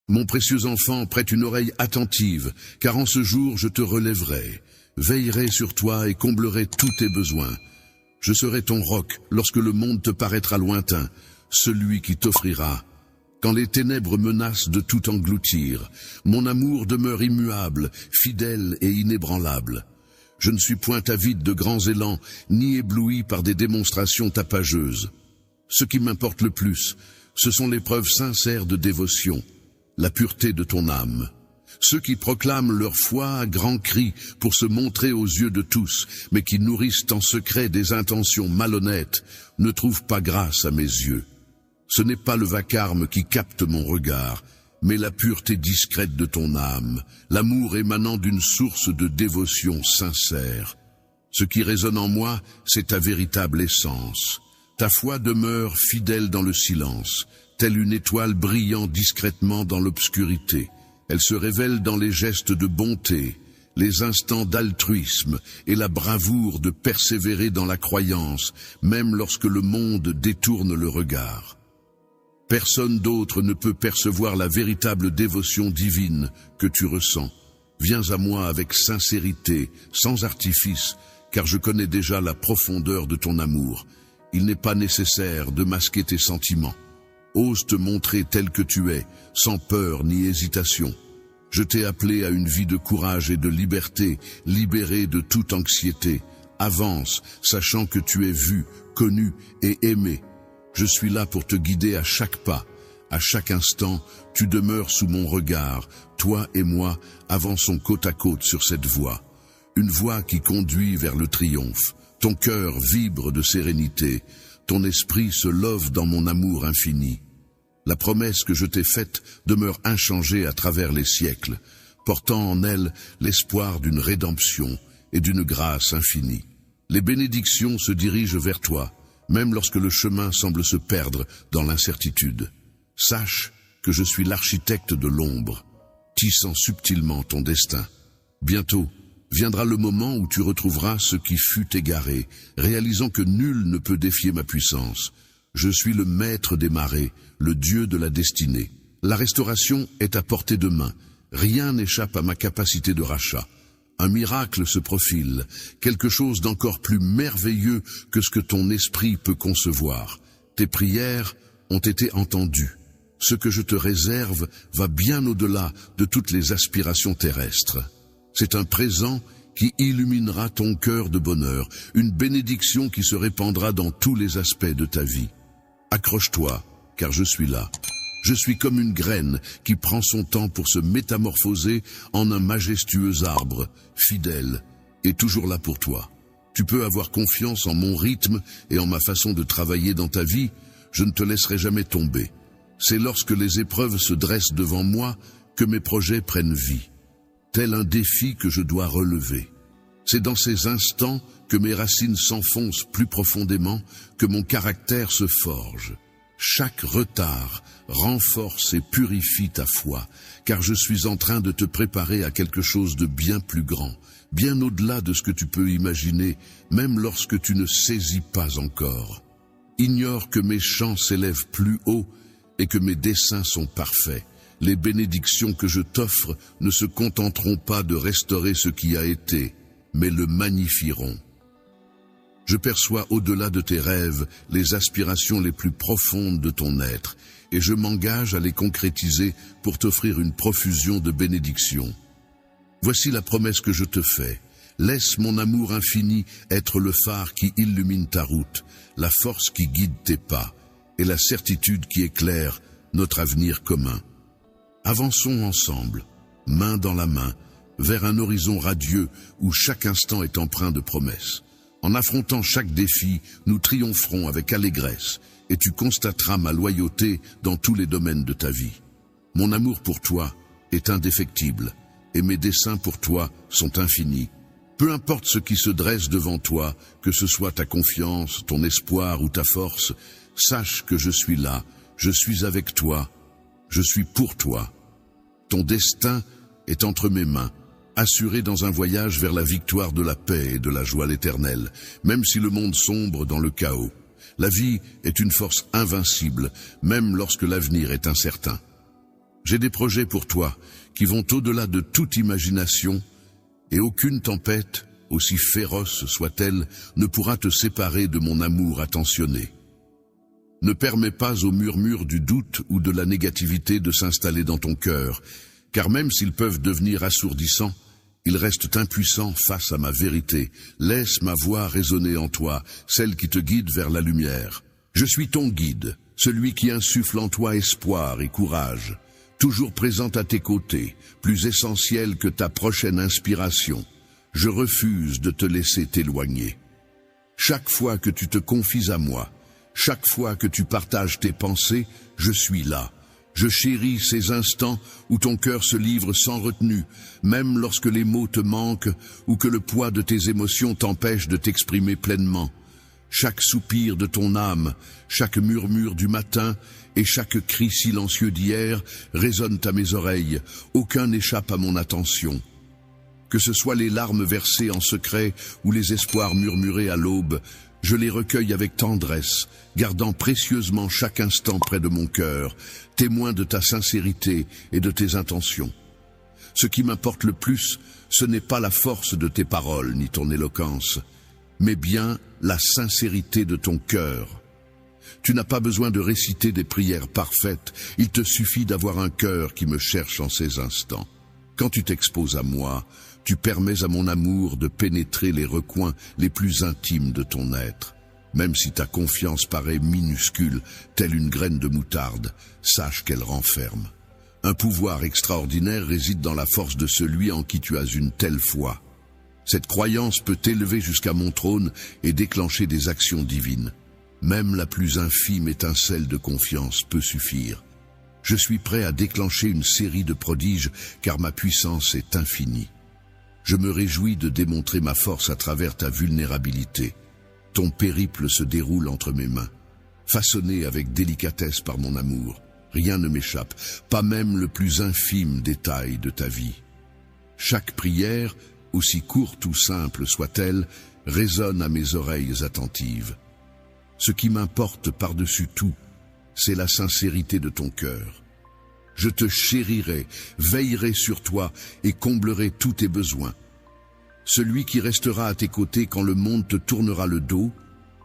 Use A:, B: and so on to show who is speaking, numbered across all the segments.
A: Mon précieux enfant, prête une oreille attentive, car en ce jour je te relèverai, veillerai sur toi et comblerai tous tes besoins. Je serai ton roc lorsque le monde te paraîtra lointain, celui qui t'offrira. Quand les ténèbres menacent de tout engloutir, mon amour demeure immuable, fidèle et inébranlable. Je ne suis point avide de grands élans, ni ébloui par des démonstrations tapageuses. Ce qui m'importe le plus, ce sont les preuves sincères de dévotion, la pureté de ton âme. Ceux qui proclament leur foi à grands cris pour se montrer aux yeux de tous, mais qui nourrissent en secret des intentions malhonnêtes, ne trouvent pas grâce à mes yeux. Ce n'est pas le vacarme qui capte mon regard, mais la pureté discrète de ton âme, l'amour émanant d'une source de dévotion sincère. Ce qui résonne en moi, c'est ta véritable essence. Ta foi demeure fidèle dans le silence, telle une étoile brillant discrètement dans l'obscurité. Elle se révèle dans les gestes de bonté, les instants d'altruisme et la bravoure de persévérer dans la croyance, même lorsque le monde détourne le regard. Personne d'autre ne peut percevoir la véritable dévotion divine que tu ressens. Viens à moi avec sincérité, sans artifice, car je connais déjà la profondeur de ton amour. Il n'est pas nécessaire de masquer tes sentiments. Ose te montrer tel que tu es, sans peur ni hésitation. Je t'ai appelé à une vie de courage et de liberté, libérée de toute anxiété. Avance, sachant que tu es vu, connu et aimé. Je suis là pour te guider à chaque pas. À chaque instant, tu demeures sous mon regard. Toi et moi avançons côte à côte sur cette voie. Une voie qui conduit vers le triomphe. Ton cœur vibre de sérénité. Ton esprit se love dans mon amour infini. La promesse que je t'ai faite demeure inchangée à travers les siècles, portant en elle l'espoir d'une rédemption et d'une grâce infinie. Les bénédictions se dirigent vers toi, même lorsque le chemin semble se perdre dans l'incertitude. Sache que je suis l'architecte de l'ombre, tissant subtilement ton destin. Bientôt viendra le moment où tu retrouveras ce qui fut égaré, réalisant que nul ne peut défier ma puissance. Je suis le maître des marées, le Dieu de la destinée. La restauration est à portée de main. Rien n'échappe à ma capacité de rachat. Un miracle se profile, quelque chose d'encore plus merveilleux que ce que ton esprit peut concevoir. Tes prières ont été entendues. Ce que je te réserve va bien au-delà de toutes les aspirations terrestres. C'est un présent qui illuminera ton cœur de bonheur, une bénédiction qui se répandra dans tous les aspects de ta vie. Accroche-toi, car je suis là. Je suis comme une graine qui prend son temps pour se métamorphoser en un majestueux arbre, fidèle et toujours là pour toi. Tu peux avoir confiance en mon rythme et en ma façon de travailler dans ta vie. Je ne te laisserai jamais tomber. C'est lorsque les épreuves se dressent devant moi que mes projets prennent vie. Tel un défi que je dois relever. C'est dans ces instants que mes racines s'enfoncent plus profondément, que mon caractère se forge. Chaque retard renforce et purifie ta foi, car je suis en train de te préparer à quelque chose de bien plus grand, bien au-delà de ce que tu peux imaginer, même lorsque tu ne saisis pas encore. Ignore que mes chants s'élèvent plus haut et que mes desseins sont parfaits. Les bénédictions que je t'offre ne se contenteront pas de restaurer ce qui a été, mais le magnifieront. Je perçois au-delà de tes rêves les aspirations les plus profondes de ton être, et je m'engage à les concrétiser pour t'offrir une profusion de bénédictions. Voici la promesse que je te fais. Laisse mon amour infini être le phare qui illumine ta route, la force qui guide tes pas, et la certitude qui éclaire notre avenir commun. Avançons ensemble, main dans la main, vers un horizon radieux où chaque instant est empreint de promesses. En affrontant chaque défi, nous triompherons avec allégresse, et tu constateras ma loyauté dans tous les domaines de ta vie. Mon amour pour toi est indéfectible, et mes desseins pour toi sont infinis. Peu importe ce qui se dresse devant toi, que ce soit ta confiance, ton espoir ou ta force, sache que je suis là, je suis avec toi, je suis pour toi. Ton destin est entre mes mains, assuré dans un voyage vers la victoire de la paix et de la joie éternelle, même si le monde sombre dans le chaos. La vie est une force invincible, même lorsque l'avenir est incertain. J'ai des projets pour toi qui vont au-delà de toute imagination, et aucune tempête, aussi féroce soit-elle, ne pourra te séparer de mon amour attentionné. Ne permets pas aux murmures du doute ou de la négativité de s'installer dans ton cœur, car même s'ils peuvent devenir assourdissants, ils restent impuissants face à ma vérité. Laisse ma voix résonner en toi, celle qui te guide vers la lumière. Je suis ton guide, celui qui insuffle en toi espoir et courage, toujours présent à tes côtés, plus essentiel que ta prochaine inspiration. Je refuse de te laisser t'éloigner. Chaque fois que tu te confies à moi, chaque fois que tu partages tes pensées, je suis là. Je chéris ces instants où ton cœur se livre sans retenue, même lorsque les mots te manquent ou que le poids de tes émotions t'empêche de t'exprimer pleinement. Chaque soupir de ton âme, chaque murmure du matin et chaque cri silencieux d'hier résonnent à mes oreilles. Aucun n'échappe à mon attention. Que ce soit les larmes versées en secret ou les espoirs murmurés à l'aube, je les recueille avec tendresse, gardant précieusement chaque instant près de mon cœur, témoin de ta sincérité et de tes intentions. Ce qui m'importe le plus, ce n'est pas la force de tes paroles ni ton éloquence, mais bien la sincérité de ton cœur. Tu n'as pas besoin de réciter des prières parfaites, il te suffit d'avoir un cœur qui me cherche en ces instants. Quand tu t'exposes à moi, tu permets à mon amour de pénétrer les recoins les plus intimes de ton être. Même si ta confiance paraît minuscule, telle une graine de moutarde, sache qu'elle renferme. Un pouvoir extraordinaire réside dans la force de celui en qui tu as une telle foi. Cette croyance peut t'élever jusqu'à mon trône et déclencher des actions divines. Même la plus infime étincelle de confiance peut suffire. Je suis prêt à déclencher une série de prodiges car ma puissance est infinie. Je me réjouis de démontrer ma force à travers ta vulnérabilité. Ton périple se déroule entre mes mains, façonné avec délicatesse par mon amour. Rien ne m'échappe, pas même le plus infime détail de ta vie. Chaque prière, aussi courte ou simple soit-elle, résonne à mes oreilles attentives. Ce qui m'importe par-dessus tout, c'est la sincérité de ton cœur. Je te chérirai, veillerai sur toi et comblerai tous tes besoins. Celui qui restera à tes côtés quand le monde te tournera le dos,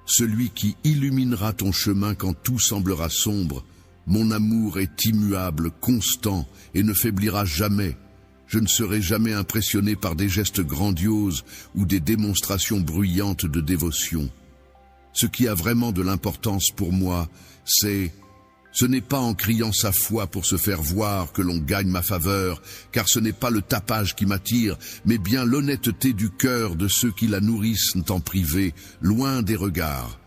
A: celui qui illuminera ton chemin quand tout semblera sombre, mon amour est immuable, constant et ne faiblira jamais. Je ne serai jamais impressionné par des gestes grandioses ou des démonstrations bruyantes de dévotion. Ce qui a vraiment de l'importance pour moi, ce n'est pas en criant sa foi pour se faire voir que l'on gagne ma faveur, car ce n'est pas le tapage qui m'attire, mais bien l'honnêteté du cœur de ceux qui la nourrissent en privé, loin des regards.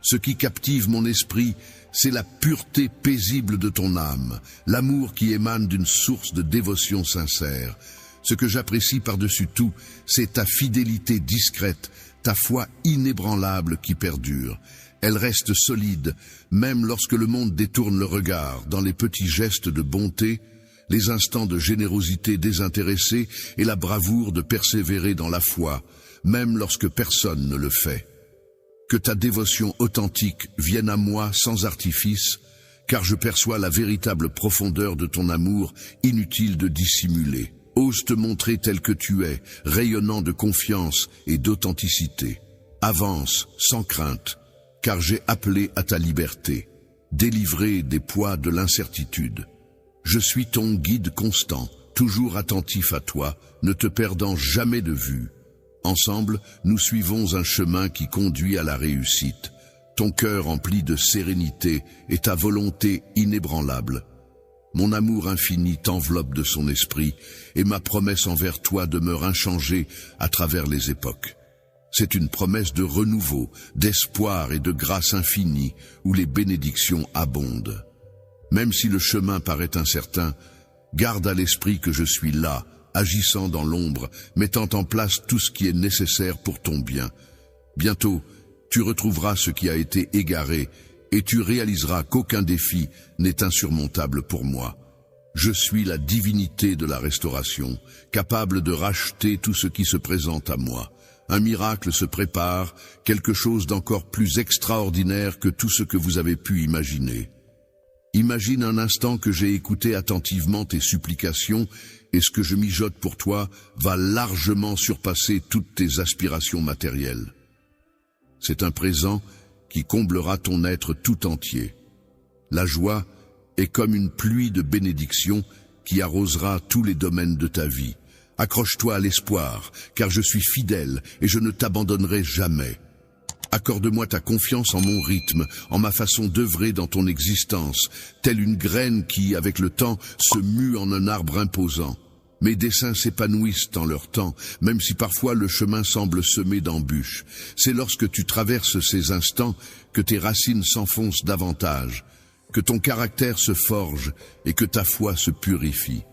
A: Ce qui captive mon esprit, c'est la pureté paisible de ton âme, l'amour qui émane d'une source de dévotion sincère. Ce que j'apprécie par-dessus tout, c'est ta fidélité discrète, ta foi inébranlable qui perdure. Elle reste solide, même lorsque le monde détourne le regard, dans les petits gestes de bonté, les instants de générosité désintéressée et la bravoure de persévérer dans la foi, même lorsque personne ne le fait. Que ta dévotion authentique vienne à moi sans artifice, car je perçois la véritable profondeur de ton amour, inutile de dissimuler. Ose te montrer tel que tu es, rayonnant de confiance et d'authenticité. Avance, sans crainte, car j'ai appelé à ta liberté, délivré des poids de l'incertitude. Je suis ton guide constant, toujours attentif à toi, ne te perdant jamais de vue. Ensemble, nous suivons un chemin qui conduit à la réussite. Ton cœur empli de sérénité et ta volonté inébranlable. Mon amour infini t'enveloppe de son esprit et ma promesse envers toi demeure inchangée à travers les époques. C'est une promesse de renouveau, d'espoir et de grâce infinie où les bénédictions abondent. Même si le chemin paraît incertain, garde à l'esprit que je suis là, agissant dans l'ombre, mettant en place tout ce qui est nécessaire pour ton bien. Bientôt, tu retrouveras ce qui a été égaré et tu réaliseras qu'aucun défi n'est insurmontable pour moi. Je suis la divinité de la restauration, capable de racheter tout ce qui se présente à moi. Un miracle se prépare, quelque chose d'encore plus extraordinaire que tout ce que vous avez pu imaginer. Imagine un instant que j'ai écouté attentivement tes supplications et ce que je mijote pour toi va largement surpasser toutes tes aspirations matérielles. C'est un présent qui comblera ton être tout entier. La joie est comme une pluie de bénédictions qui arrosera tous les domaines de ta vie. Accroche-toi à l'espoir, car je suis fidèle et je ne t'abandonnerai jamais. Accorde-moi ta confiance en mon rythme, en ma façon d'œuvrer dans ton existence, telle une graine qui, avec le temps, se mue en un arbre imposant. Mes desseins s'épanouissent en leur temps, même si parfois le chemin semble semé d'embûches. C'est lorsque tu traverses ces instants que tes racines s'enfoncent davantage, que ton caractère se forge et que ta foi se purifie.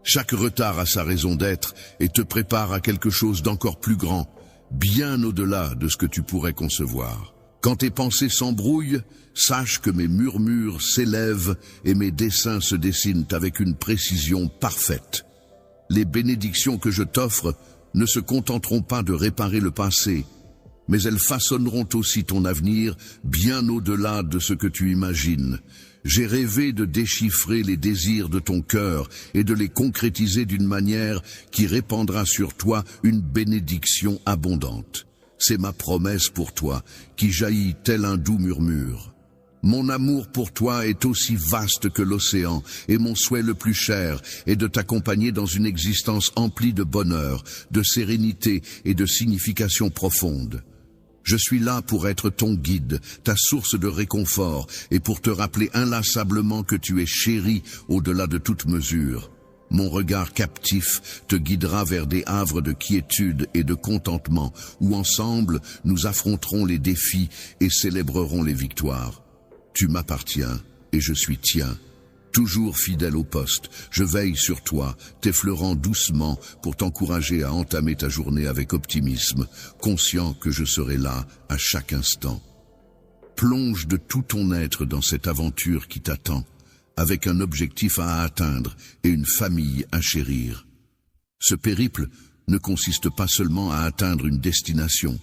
A: Chaque retard a sa raison d'être et te prépare à quelque chose d'encore plus grand, bien au-delà de ce que tu pourrais concevoir. Quand tes pensées s'embrouillent, sache que mes murmures s'élèvent et mes desseins se dessinent avec une précision parfaite. Les bénédictions que je t'offre ne se contenteront pas de réparer le passé, mais elles façonneront aussi ton avenir bien au-delà de ce que tu imagines. J'ai rêvé de déchiffrer les désirs de ton cœur et de les concrétiser d'une manière qui répandra sur toi une bénédiction abondante. C'est ma promesse pour toi, qui jaillit tel un doux murmure. Mon amour pour toi est aussi vaste que l'océan, et mon souhait le plus cher est de t'accompagner dans une existence emplie de bonheur, de sérénité et de signification profonde. Je suis là pour être ton guide, ta source de réconfort, et pour te rappeler inlassablement que tu es chéri au-delà de toute mesure. Mon regard captif te guidera vers des havres de quiétude et de contentement, où ensemble nous affronterons les défis et célébrerons les victoires. Tu m'appartiens et je suis tien. Toujours fidèle au poste, je veille sur toi, t'effleurant doucement pour t'encourager à entamer ta journée avec optimisme, conscient que je serai là à chaque instant. Plonge de tout ton être dans cette aventure qui t'attend, avec un objectif à atteindre et une famille à chérir. Ce périple ne consiste pas seulement à atteindre une destination,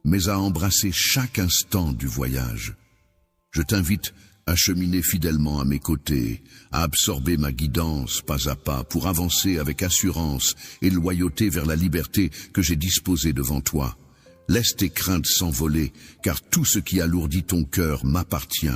A: mais à embrasser chaque instant du voyage. Je t'invite à cheminer fidèlement à mes côtés, à absorber ma guidance pas à pas pour avancer avec assurance et loyauté vers la liberté que j'ai disposée devant toi. Laisse tes craintes s'envoler, car tout ce qui alourdit ton cœur m'appartient.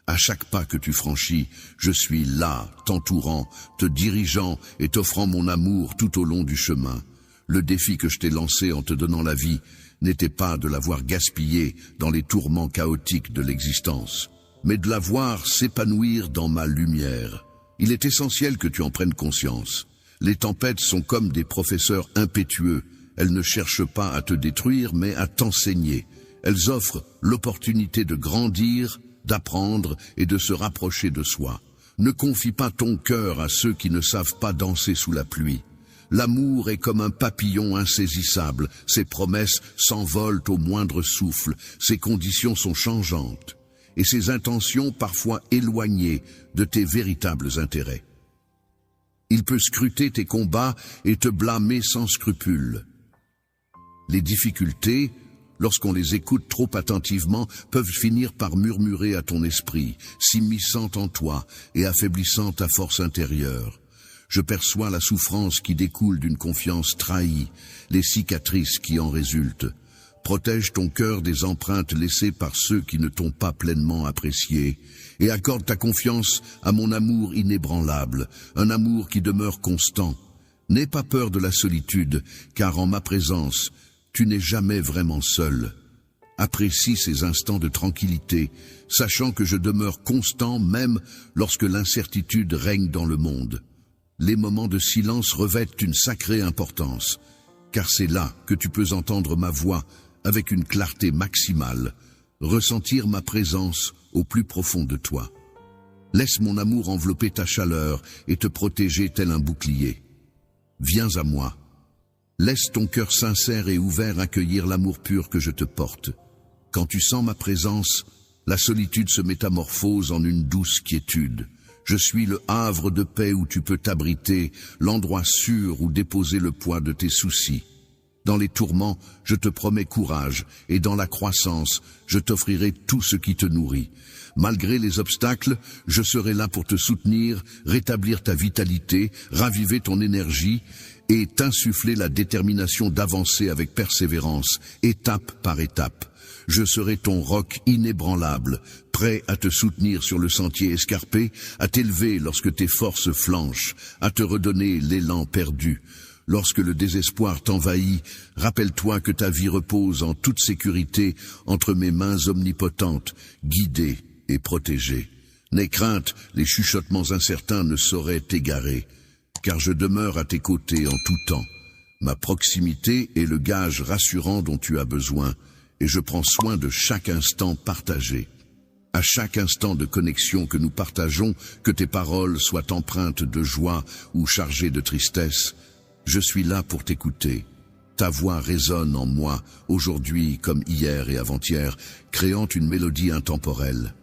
A: À chaque pas que tu franchis, je suis là, t'entourant, te dirigeant et t'offrant mon amour tout au long du chemin. Le défi que je t'ai lancé en te donnant la vie n'était pas de la voir gaspiller dans les tourments chaotiques de l'existence, mais de la voir s'épanouir dans ma lumière. Il est essentiel que tu en prennes conscience. Les tempêtes sont comme des professeurs impétueux. Elles ne cherchent pas à te détruire, mais à t'enseigner. Elles offrent l'opportunité de grandir, d'apprendre et de se rapprocher de soi. Ne confie pas ton cœur à ceux qui ne savent pas danser sous la pluie. L'amour est comme un papillon insaisissable. Ses promesses s'envolent au moindre souffle. Ses conditions sont changeantes et ses intentions parfois éloignées de tes véritables intérêts. Il peut scruter tes combats et te blâmer sans scrupule. Les difficultés, lorsqu'on les écoute trop attentivement, peuvent finir par murmurer à ton esprit, s'immisçant en toi et affaiblissant ta force intérieure. Je perçois la souffrance qui découle d'une confiance trahie, les cicatrices qui en résultent. Protège ton cœur des empreintes laissées par ceux qui ne t'ont pas pleinement apprécié et accorde ta confiance à mon amour inébranlable, un amour qui demeure constant. N'aie pas peur de la solitude, car en ma présence, tu n'es jamais vraiment seul. Apprécie ces instants de tranquillité, sachant que je demeure constant même lorsque l'incertitude règne dans le monde. Les moments de silence revêtent une sacrée importance, car c'est là que tu peux entendre ma voix avec une clarté maximale, ressentir ma présence au plus profond de toi. Laisse mon amour envelopper ta chaleur et te protéger tel un bouclier. Viens à moi. Laisse ton cœur sincère et ouvert accueillir l'amour pur que je te porte. Quand tu sens ma présence, la solitude se métamorphose en une douce quiétude. Je suis le havre de paix où tu peux t'abriter, l'endroit sûr où déposer le poids de tes soucis. Dans les tourments, je te promets courage, et dans la croissance, je t'offrirai tout ce qui te nourrit. Malgré les obstacles, je serai là pour te soutenir, rétablir ta vitalité, raviver ton énergie, et t'insuffler la détermination d'avancer avec persévérance, étape par étape. Je serai ton roc inébranlable, prêt à te soutenir sur le sentier escarpé, à t'élever lorsque tes forces flanchent, à te redonner l'élan perdu. Lorsque le désespoir t'envahit, rappelle-toi que ta vie repose en toute sécurité entre mes mains omnipotentes, guidée et protégée. N'aie crainte, les chuchotements incertains ne sauraient t'égarer, car je demeure à tes côtés en tout temps. Ma proximité est le gage rassurant dont tu as besoin, et je prends soin de chaque instant partagé. À chaque instant de connexion que nous partageons, que tes paroles soient empreintes de joie ou chargées de tristesse, je suis là pour t'écouter. Ta voix résonne en moi, aujourd'hui comme hier et avant-hier, créant une mélodie intemporelle.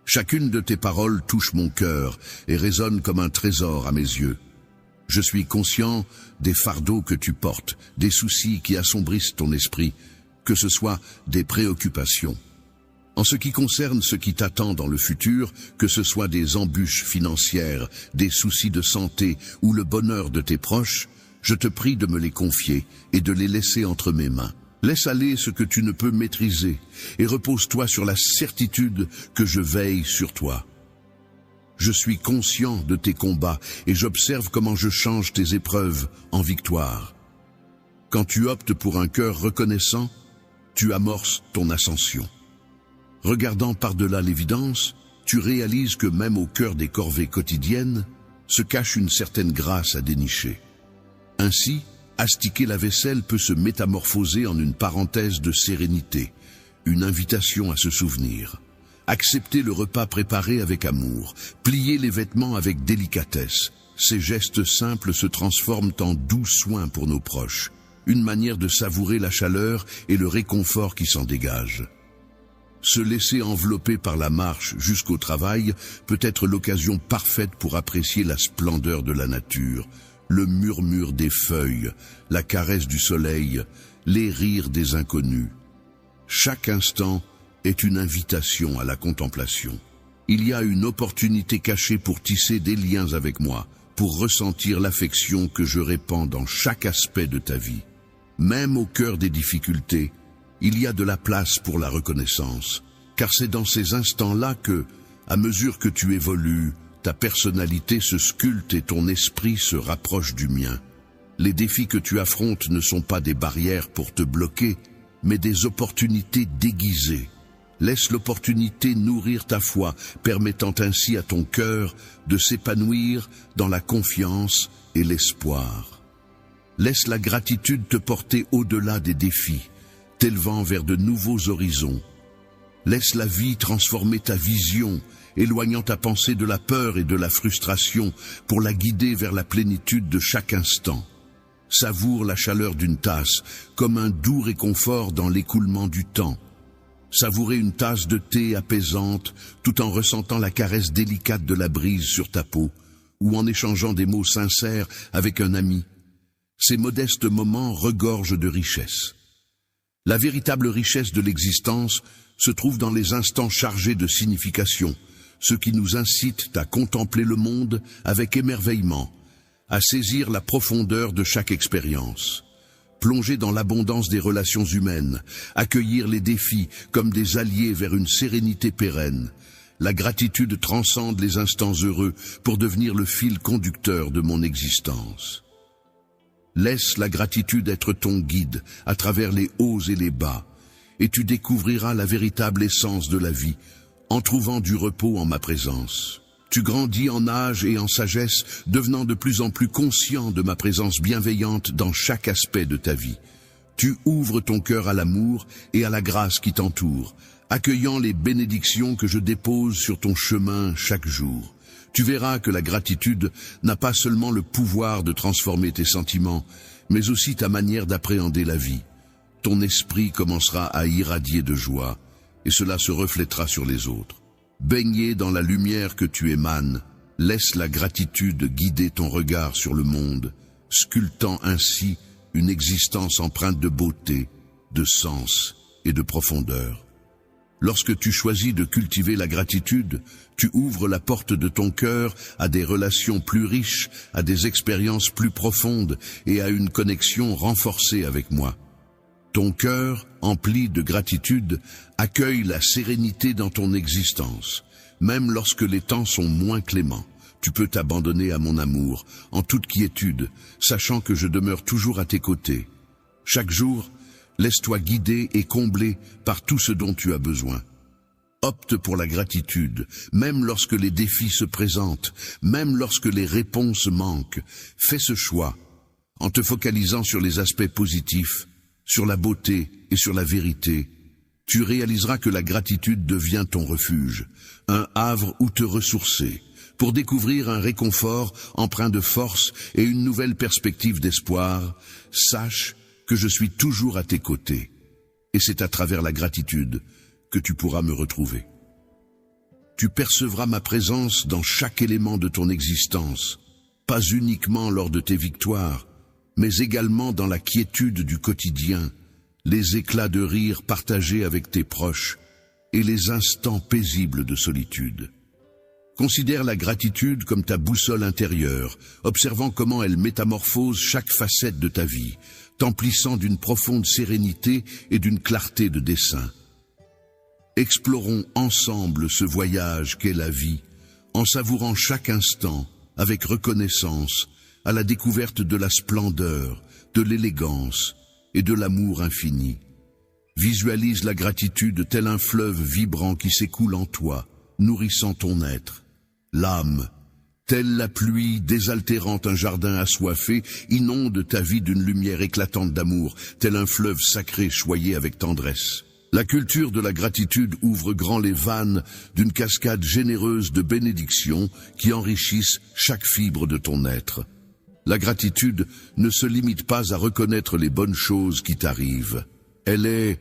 A: Chacune de tes paroles touche mon cœur et résonne comme un trésor à mes yeux. Je suis conscient des fardeaux que tu portes, des soucis qui assombrissent ton esprit, que ce soit des préoccupations. En ce qui concerne ce qui t'attend dans le futur, que ce soit des embûches financières, des soucis de santé ou le bonheur de tes proches, je te prie de me les confier et de les laisser entre mes mains. Laisse aller ce que tu ne peux maîtriser et repose-toi sur la certitude que je veille sur toi. Je suis conscient de tes combats et j'observe comment je change tes épreuves en victoire. Quand tu optes pour un cœur reconnaissant, tu amorces ton ascension. Regardant par-delà l'évidence, tu réalises que même au cœur des corvées quotidiennes, se cache une certaine grâce à dénicher. Ainsi, astiquer la vaisselle peut se métamorphoser en une parenthèse de sérénité, une invitation à se souvenir. Accepter le repas préparé avec amour, plier les vêtements avec délicatesse, ces gestes simples se transforment en doux soins pour nos proches, une manière de savourer la chaleur et le réconfort qui s'en dégage. Se laisser envelopper par la marche jusqu'au travail peut être l'occasion parfaite pour apprécier la splendeur de la nature, le murmure des feuilles, la caresse du soleil, les rires des inconnus. Chaque instant est une invitation à la contemplation. Il y a une opportunité cachée pour tisser des liens avec moi, pour ressentir l'affection que je répands dans chaque aspect de ta vie. Même au cœur des difficultés, il y a de la place pour la reconnaissance, car c'est dans ces instants-là que, à mesure que tu évolues, ta personnalité se sculpte et ton esprit se rapproche du mien. Les défis que tu affrontes ne sont pas des barrières pour te bloquer, mais des opportunités déguisées. Laisse l'opportunité nourrir ta foi, permettant ainsi à ton cœur de s'épanouir dans la confiance et l'espoir. Laisse la gratitude te porter au-delà des défis, t'élevant vers de nouveaux horizons. Laisse la vie transformer ta vision, éloignant ta pensée de la peur et de la frustration pour la guider vers la plénitude de chaque instant. Savoure la chaleur d'une tasse comme un doux réconfort dans l'écoulement du temps. Savourer une tasse de thé apaisante tout en ressentant la caresse délicate de la brise sur ta peau ou en échangeant des mots sincères avec un ami. Ces modestes moments regorgent de richesse. La véritable richesse de l'existence se trouve dans les instants chargés de signification, ceux qui nous incitent à contempler le monde avec émerveillement, à saisir la profondeur de chaque expérience, plonger dans l'abondance des relations humaines, accueillir les défis comme des alliés vers une sérénité pérenne. La gratitude transcende les instants heureux pour devenir le fil conducteur de mon existence. Laisse la gratitude être ton guide à travers les hauts et les bas, et tu découvriras la véritable essence de la vie, en trouvant du repos en ma présence. Tu grandis en âge et en sagesse, devenant de plus en plus conscient de ma présence bienveillante dans chaque aspect de ta vie. Tu ouvres ton cœur à l'amour et à la grâce qui t'entoure, accueillant les bénédictions que je dépose sur ton chemin chaque jour. Tu verras que la gratitude n'a pas seulement le pouvoir de transformer tes sentiments, mais aussi ta manière d'appréhender la vie. Ton esprit commencera à irradier de joie, et cela se reflètera sur les autres. Baigné dans la lumière que tu émanes, laisse la gratitude guider ton regard sur le monde, sculptant ainsi une existence empreinte de beauté, de sens et de profondeur. Lorsque tu choisis de cultiver la gratitude, tu ouvres la porte de ton cœur à des relations plus riches, à des expériences plus profondes et à une connexion renforcée avec moi. Ton cœur, empli de gratitude, accueille la sérénité dans ton existence. Même lorsque les temps sont moins cléments, tu peux t'abandonner à mon amour, en toute quiétude, sachant que je demeure toujours à tes côtés. Chaque jour, laisse-toi guider et combler par tout ce dont tu as besoin. Opte pour la gratitude, même lorsque les défis se présentent, même lorsque les réponses manquent. Fais ce choix, en te focalisant sur les aspects positifs, sur la beauté et sur la vérité. Tu réaliseras que la gratitude devient ton refuge, un havre où te ressourcer, pour découvrir un réconfort empreint de force et une nouvelle perspective d'espoir. Sache que je suis toujours à tes côtés, et c'est à travers la gratitude que tu pourras me retrouver. Tu percevras ma présence dans chaque élément de ton existence, pas uniquement lors de tes victoires, mais également dans la quiétude du quotidien, les éclats de rire partagés avec tes proches et les instants paisibles de solitude. Considère la gratitude comme ta boussole intérieure, observant comment elle métamorphose chaque facette de ta vie, t'emplissant d'une profonde sérénité et d'une clarté de dessein. Explorons ensemble ce voyage qu'est la vie, en savourant chaque instant, avec reconnaissance, à la découverte de la splendeur, de l'élégance et de l'amour infini. Visualise la gratitude tel un fleuve vibrant qui s'écoule en toi, nourrissant ton être. L'âme, telle la pluie désaltérant un jardin assoiffé, inonde ta vie d'une lumière éclatante d'amour, tel un fleuve sacré choyé avec tendresse. La culture de la gratitude ouvre grand les vannes d'une cascade généreuse de bénédictions qui enrichissent chaque fibre de ton être. La gratitude ne se limite pas à reconnaître les bonnes choses qui t'arrivent. Elle est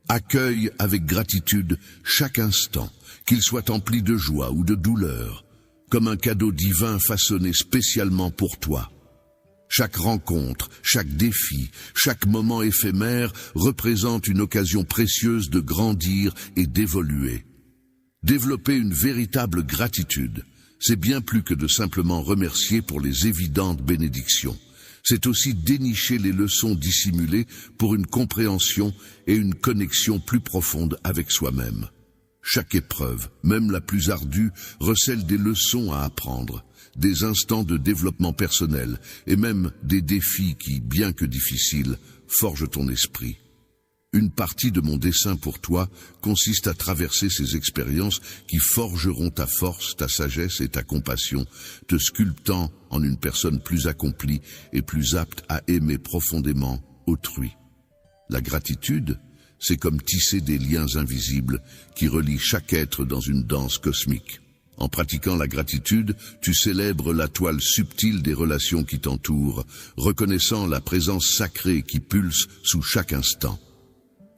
A: accueille avec gratitude chaque instant, qu'il soit empli de joie ou de douleur, comme un cadeau divin façonné spécialement pour toi. Chaque rencontre, chaque défi, chaque moment éphémère représente une occasion précieuse de grandir et d'évoluer. Développer une véritable gratitude, c'est bien plus que de simplement remercier pour les évidentes bénédictions. C'est aussi dénicher les leçons dissimulées pour une compréhension et une connexion plus profonde avec soi-même. Chaque épreuve, même la plus ardue, recèle des leçons à apprendre, des instants de développement personnel et même des défis qui, bien que difficiles, forgent ton esprit. Une partie de mon dessein pour toi consiste à traverser ces expériences qui forgeront ta force, ta sagesse et ta compassion, te sculptant en une personne plus accomplie et plus apte à aimer profondément autrui. La gratitude, c'est comme tisser des liens invisibles qui relient chaque être dans une danse cosmique. En pratiquant la gratitude, tu célèbres la toile subtile des relations qui t'entourent, reconnaissant la présence sacrée qui pulse sous chaque instant.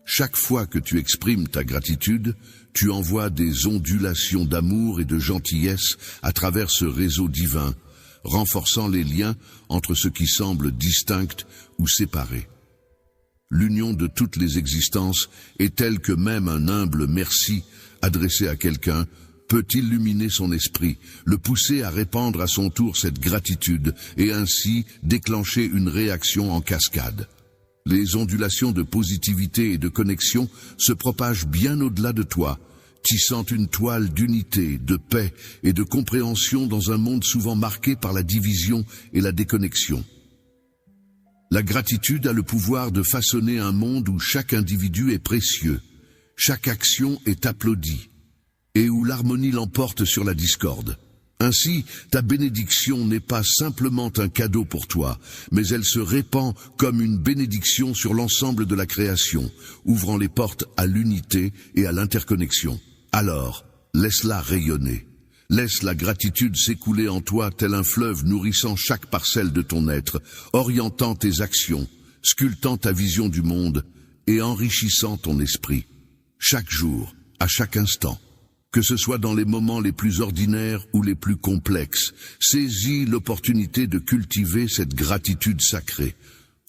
A: Chaque fois que tu exprimes ta gratitude, tu envoies des ondulations d'amour et de gentillesse à travers ce réseau divin, renforçant les liens entre ce qui semble distinct ou séparé. L'union de toutes les existences est telle que même un humble merci adressé à quelqu'un peut illuminer son esprit, le pousser à répandre à son tour cette gratitude et ainsi déclencher une réaction en cascade. Les ondulations de positivité et de connexion se propagent bien au-delà de toi, tissant une toile d'unité, de paix et de compréhension dans un monde souvent marqué par la division et la déconnexion. La gratitude a le pouvoir de façonner un monde où chaque individu est précieux, chaque action est applaudie, et où l'harmonie l'emporte sur la discorde. Ainsi, ta bénédiction n'est pas simplement un cadeau pour toi, mais elle se répand comme une bénédiction sur l'ensemble de la création, ouvrant les portes à l'unité et à l'interconnexion. Alors, laisse-la rayonner. Laisse la gratitude s'écouler en toi tel un fleuve nourrissant chaque parcelle de ton être, orientant tes actions, sculptant ta vision du monde et enrichissant ton esprit. Chaque jour, à chaque instant. Que ce soit dans les moments les plus ordinaires ou les plus complexes, saisis l'opportunité de cultiver cette gratitude sacrée,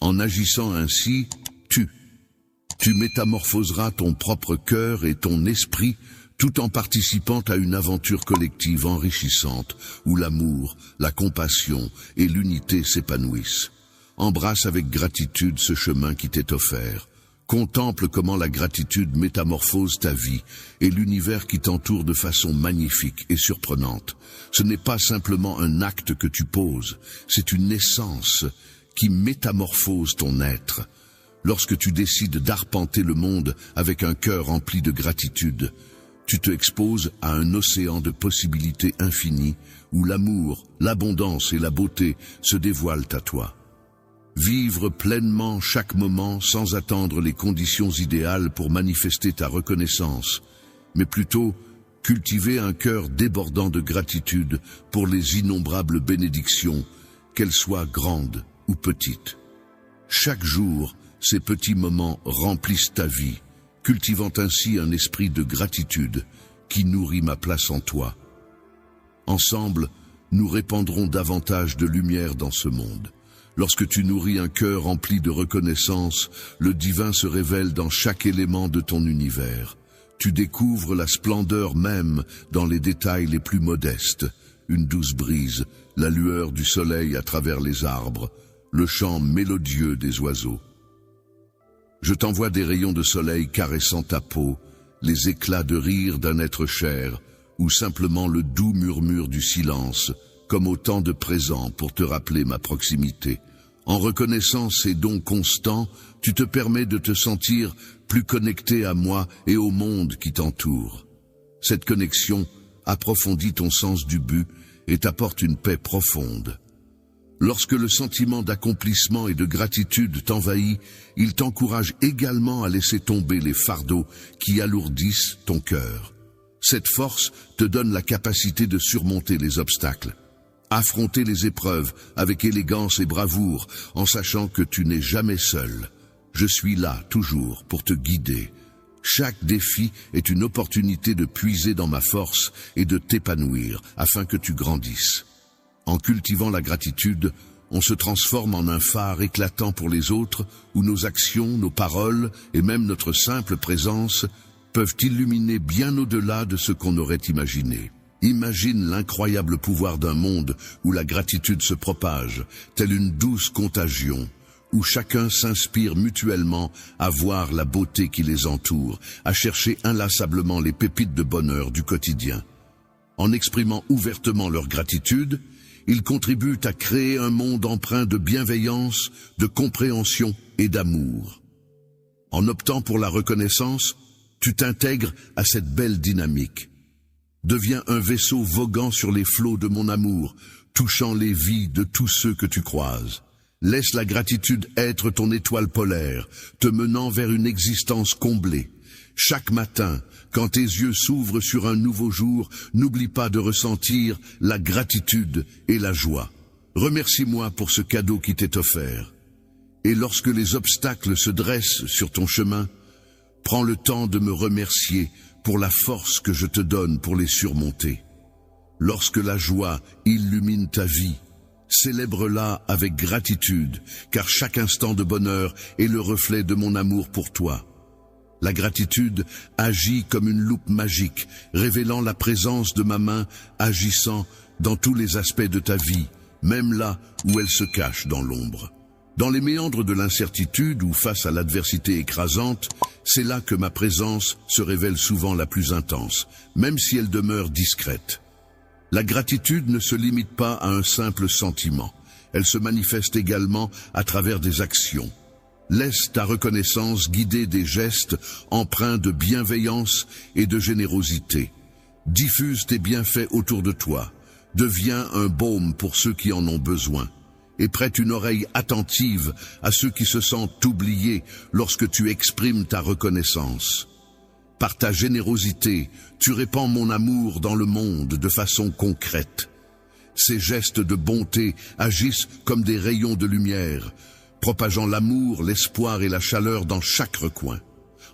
A: En agissant ainsi, tu métamorphoseras ton propre cœur et ton esprit tout en participant à une aventure collective enrichissante où l'amour, la compassion et l'unité s'épanouissent. Embrasse avec gratitude ce chemin qui t'est offert. Contemple comment la gratitude métamorphose ta vie et l'univers qui t'entoure de façon magnifique et surprenante. Ce n'est pas simplement un acte que tu poses, c'est une essence qui métamorphose ton être. Lorsque tu décides d'arpenter le monde avec un cœur rempli de gratitude, tu te exposes à un océan de possibilités infinies où l'amour, l'abondance et la beauté se dévoilent à toi. Vivre pleinement chaque moment sans attendre les conditions idéales pour manifester ta reconnaissance, mais plutôt cultiver un cœur débordant de gratitude pour les innombrables bénédictions, qu'elles soient grandes ou petites. Chaque jour, ces petits moments remplissent ta vie, cultivant ainsi un esprit de gratitude qui nourrit ma place en toi. Ensemble, nous répandrons davantage de lumière dans ce monde. Lorsque tu nourris un cœur rempli de reconnaissance, le divin se révèle dans chaque élément de ton univers. Tu découvres la splendeur même dans les détails les plus modestes. Une douce brise, la lueur du soleil à travers les arbres, le chant mélodieux des oiseaux. Je t'envoie des rayons de soleil caressant ta peau, les éclats de rire d'un être cher, ou simplement le doux murmure du silence, comme autant de présents pour te rappeler ma proximité. En reconnaissant ces dons constants, tu te permets de te sentir plus connecté à moi et au monde qui t'entoure. Cette connexion approfondit ton sens du but et t'apporte une paix profonde. Lorsque le sentiment d'accomplissement et de gratitude t'envahit, il t'encourage également à laisser tomber les fardeaux qui alourdissent ton cœur. Cette force te donne la capacité de surmonter les obstacles. Affronter les épreuves avec élégance et bravoure, en sachant que tu n'es jamais seul. Je suis là, toujours, pour te guider. Chaque défi est une opportunité de puiser dans ma force et de t'épanouir, afin que tu grandisses. En cultivant la gratitude, on se transforme en un phare éclatant pour les autres, où nos actions, nos paroles et même notre simple présence peuvent illuminer bien au-delà de ce qu'on aurait imaginé. Imagine l'incroyable pouvoir d'un monde où la gratitude se propage, telle une douce contagion, où chacun s'inspire mutuellement à voir la beauté qui les entoure, à chercher inlassablement les pépites de bonheur du quotidien. En exprimant ouvertement leur gratitude, ils contribuent à créer un monde empreint de bienveillance, de compréhension et d'amour. En optant pour la reconnaissance, tu t'intègres à cette belle dynamique. Deviens un vaisseau voguant sur les flots de mon amour, touchant les vies de tous ceux que tu croises. Laisse la gratitude être ton étoile polaire, te menant vers une existence comblée. Chaque matin, quand tes yeux s'ouvrent sur un nouveau jour, n'oublie pas de ressentir la gratitude et la joie. Remercie-moi pour ce cadeau qui t'est offert. Et lorsque les obstacles se dressent sur ton chemin, prends le temps de me remercier pour la force que je te donne pour les surmonter. Lorsque la joie illumine ta vie, célèbre-la avec gratitude, car chaque instant de bonheur est le reflet de mon amour pour toi. La gratitude agit comme une loupe magique, révélant la présence de ma main agissant dans tous les aspects de ta vie, même là où elle se cache dans l'ombre. Dans les méandres de l'incertitude ou face à l'adversité écrasante, c'est là que ma présence se révèle souvent la plus intense, même si elle demeure discrète. La gratitude ne se limite pas à un simple sentiment, elle se manifeste également à travers des actions. Laisse ta reconnaissance guider des gestes empreints de bienveillance et de générosité. Diffuse tes bienfaits autour de toi, deviens un baume pour ceux qui en ont besoin. Et prête une oreille attentive à ceux qui se sentent oubliés lorsque tu exprimes ta reconnaissance. Par ta générosité, tu répands mon amour dans le monde de façon concrète. Ces gestes de bonté agissent comme des rayons de lumière, propageant l'amour, l'espoir et la chaleur dans chaque recoin.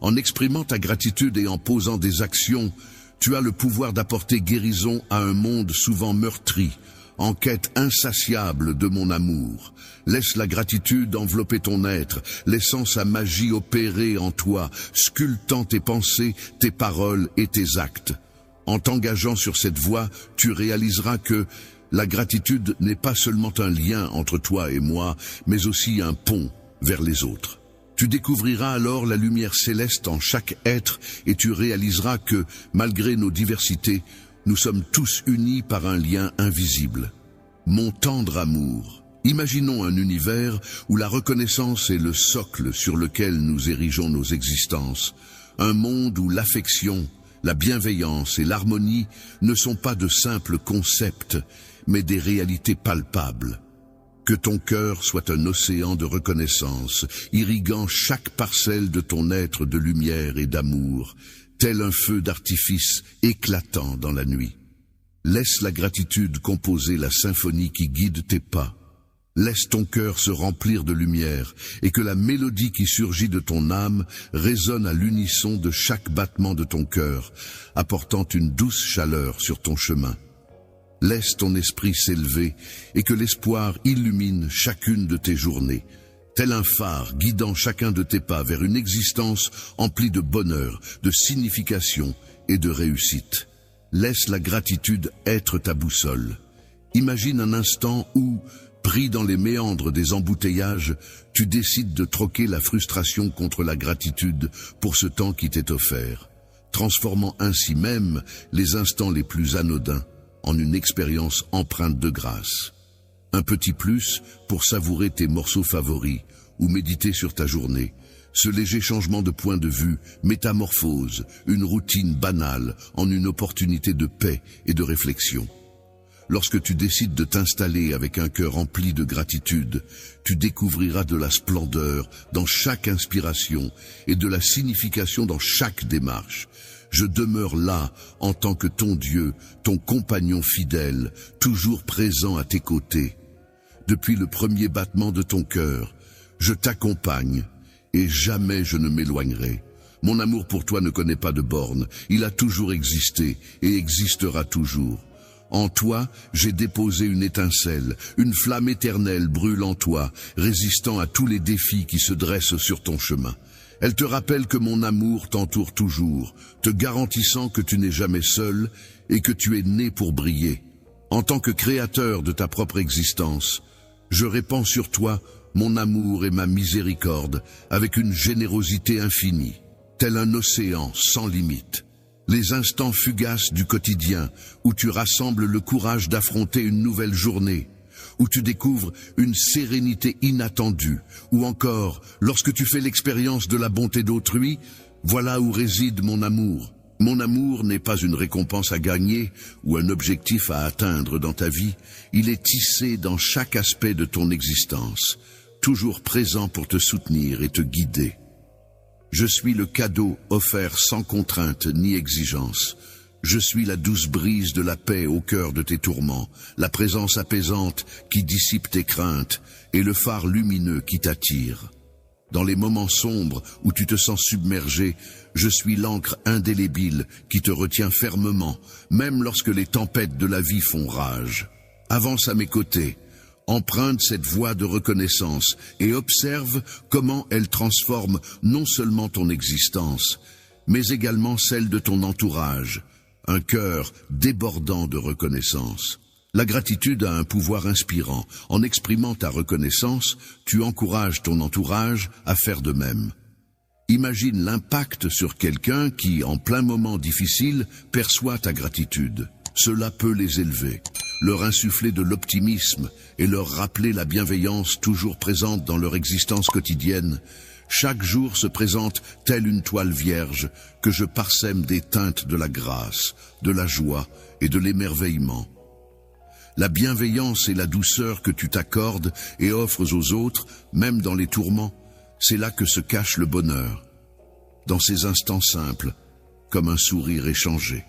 A: En exprimant ta gratitude et en posant des actions, tu as le pouvoir d'apporter guérison à un monde souvent meurtri, en quête insatiable de mon amour. Laisse la gratitude envelopper ton être, laissant sa magie opérer en toi, sculptant tes pensées, tes paroles et tes actes. En t'engageant sur cette voie, tu réaliseras que la gratitude n'est pas seulement un lien entre toi et moi, mais aussi un pont vers les autres. Tu découvriras alors la lumière céleste en chaque être et tu réaliseras que, malgré nos diversités, nous sommes tous unis par un lien invisible. Mon tendre amour. Imaginons un univers où la reconnaissance est le socle sur lequel nous érigeons nos existences. Un monde où l'affection, la bienveillance et l'harmonie ne sont pas de simples concepts, mais des réalités palpables. Que ton cœur soit un océan de reconnaissance, irriguant chaque parcelle de ton être de lumière et d'amour, tel un feu d'artifice éclatant dans la nuit. Laisse la gratitude composer la symphonie qui guide tes pas. Laisse ton cœur se remplir de lumière et que la mélodie qui surgit de ton âme résonne à l'unisson de chaque battement de ton cœur, apportant une douce chaleur sur ton chemin. Laisse ton esprit s'élever et que l'espoir illumine chacune de tes journées, tel un phare guidant chacun de tes pas vers une existence emplie de bonheur, de signification et de réussite. Laisse la gratitude être ta boussole. Imagine un instant où, pris dans les méandres des embouteillages, tu décides de troquer la frustration contre la gratitude pour ce temps qui t'est offert, transformant ainsi même les instants les plus anodins en une expérience empreinte de grâce. Un petit plus pour savourer tes morceaux favoris ou méditer sur ta journée. Ce léger changement de point de vue métamorphose une routine banale en une opportunité de paix et de réflexion. Lorsque tu décides de t'installer avec un cœur empli de gratitude, tu découvriras de la splendeur dans chaque inspiration et de la signification dans chaque démarche. Je demeure là en tant que ton Dieu, ton compagnon fidèle, toujours présent à tes côtés. Depuis le premier battement de ton cœur, je t'accompagne et jamais je ne m'éloignerai. Mon amour pour toi ne connaît pas de bornes, il a toujours existé et existera toujours. En toi, j'ai déposé une étincelle, une flamme éternelle brûle en toi, résistant à tous les défis qui se dressent sur ton chemin. Elle te rappelle que mon amour t'entoure toujours, te garantissant que tu n'es jamais seul et que tu es né pour briller. En tant que créateur de ta propre existence, je répands sur toi mon amour et ma miséricorde avec une générosité infinie, tel un océan sans limite. Les instants fugaces du quotidien où tu rassembles le courage d'affronter une nouvelle journée, où tu découvres une sérénité inattendue, ou encore, lorsque tu fais l'expérience de la bonté d'autrui, voilà où réside mon amour. Mon amour n'est pas une récompense à gagner ou un objectif à atteindre dans ta vie, il est tissé dans chaque aspect de ton existence, toujours présent pour te soutenir et te guider. Je suis le cadeau offert sans contrainte ni exigence. Je suis la douce brise de la paix au cœur de tes tourments, la présence apaisante qui dissipe tes craintes et le phare lumineux qui t'attire. Dans les moments sombres où tu te sens submergé, je suis l'encre indélébile qui te retient fermement, même lorsque les tempêtes de la vie font rage. Avance à mes côtés. Emprunte cette voie de reconnaissance et observe comment elle transforme non seulement ton existence, mais également celle de ton entourage, un cœur débordant de reconnaissance. La gratitude a un pouvoir inspirant. En exprimant ta reconnaissance, tu encourages ton entourage à faire de même. Imagine l'impact sur quelqu'un qui, en plein moment difficile, perçoit ta gratitude. Cela peut les élever, leur insuffler de l'optimisme et leur rappeler la bienveillance toujours présente dans leur existence quotidienne. Chaque jour se présente telle une toile vierge que je parsème des teintes de la grâce, de la joie et de l'émerveillement. La bienveillance et la douceur que tu t'accordes et offres aux autres, même dans les tourments, c'est là que se cache le bonheur, dans ces instants simples, comme un sourire échangé.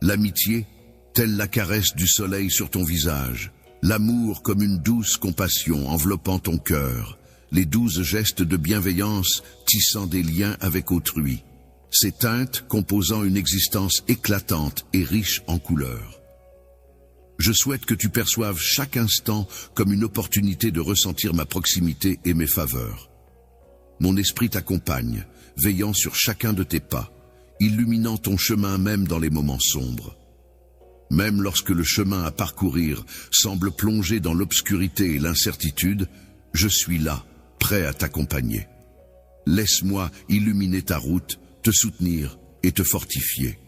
A: L'amitié, telle la caresse du soleil sur ton visage, l'amour comme une douce compassion enveloppant ton cœur, les douces gestes de bienveillance tissant des liens avec autrui, ces teintes composant une existence éclatante et riche en couleurs. Je souhaite que tu perçoives chaque instant comme une opportunité de ressentir ma proximité et mes faveurs. Mon esprit t'accompagne, veillant sur chacun de tes pas, illuminant ton chemin même dans les moments sombres. Même lorsque le chemin à parcourir semble plonger dans l'obscurité et l'incertitude, je suis là, prêt à t'accompagner. Laisse-moi illuminer ta route, te soutenir et te fortifier.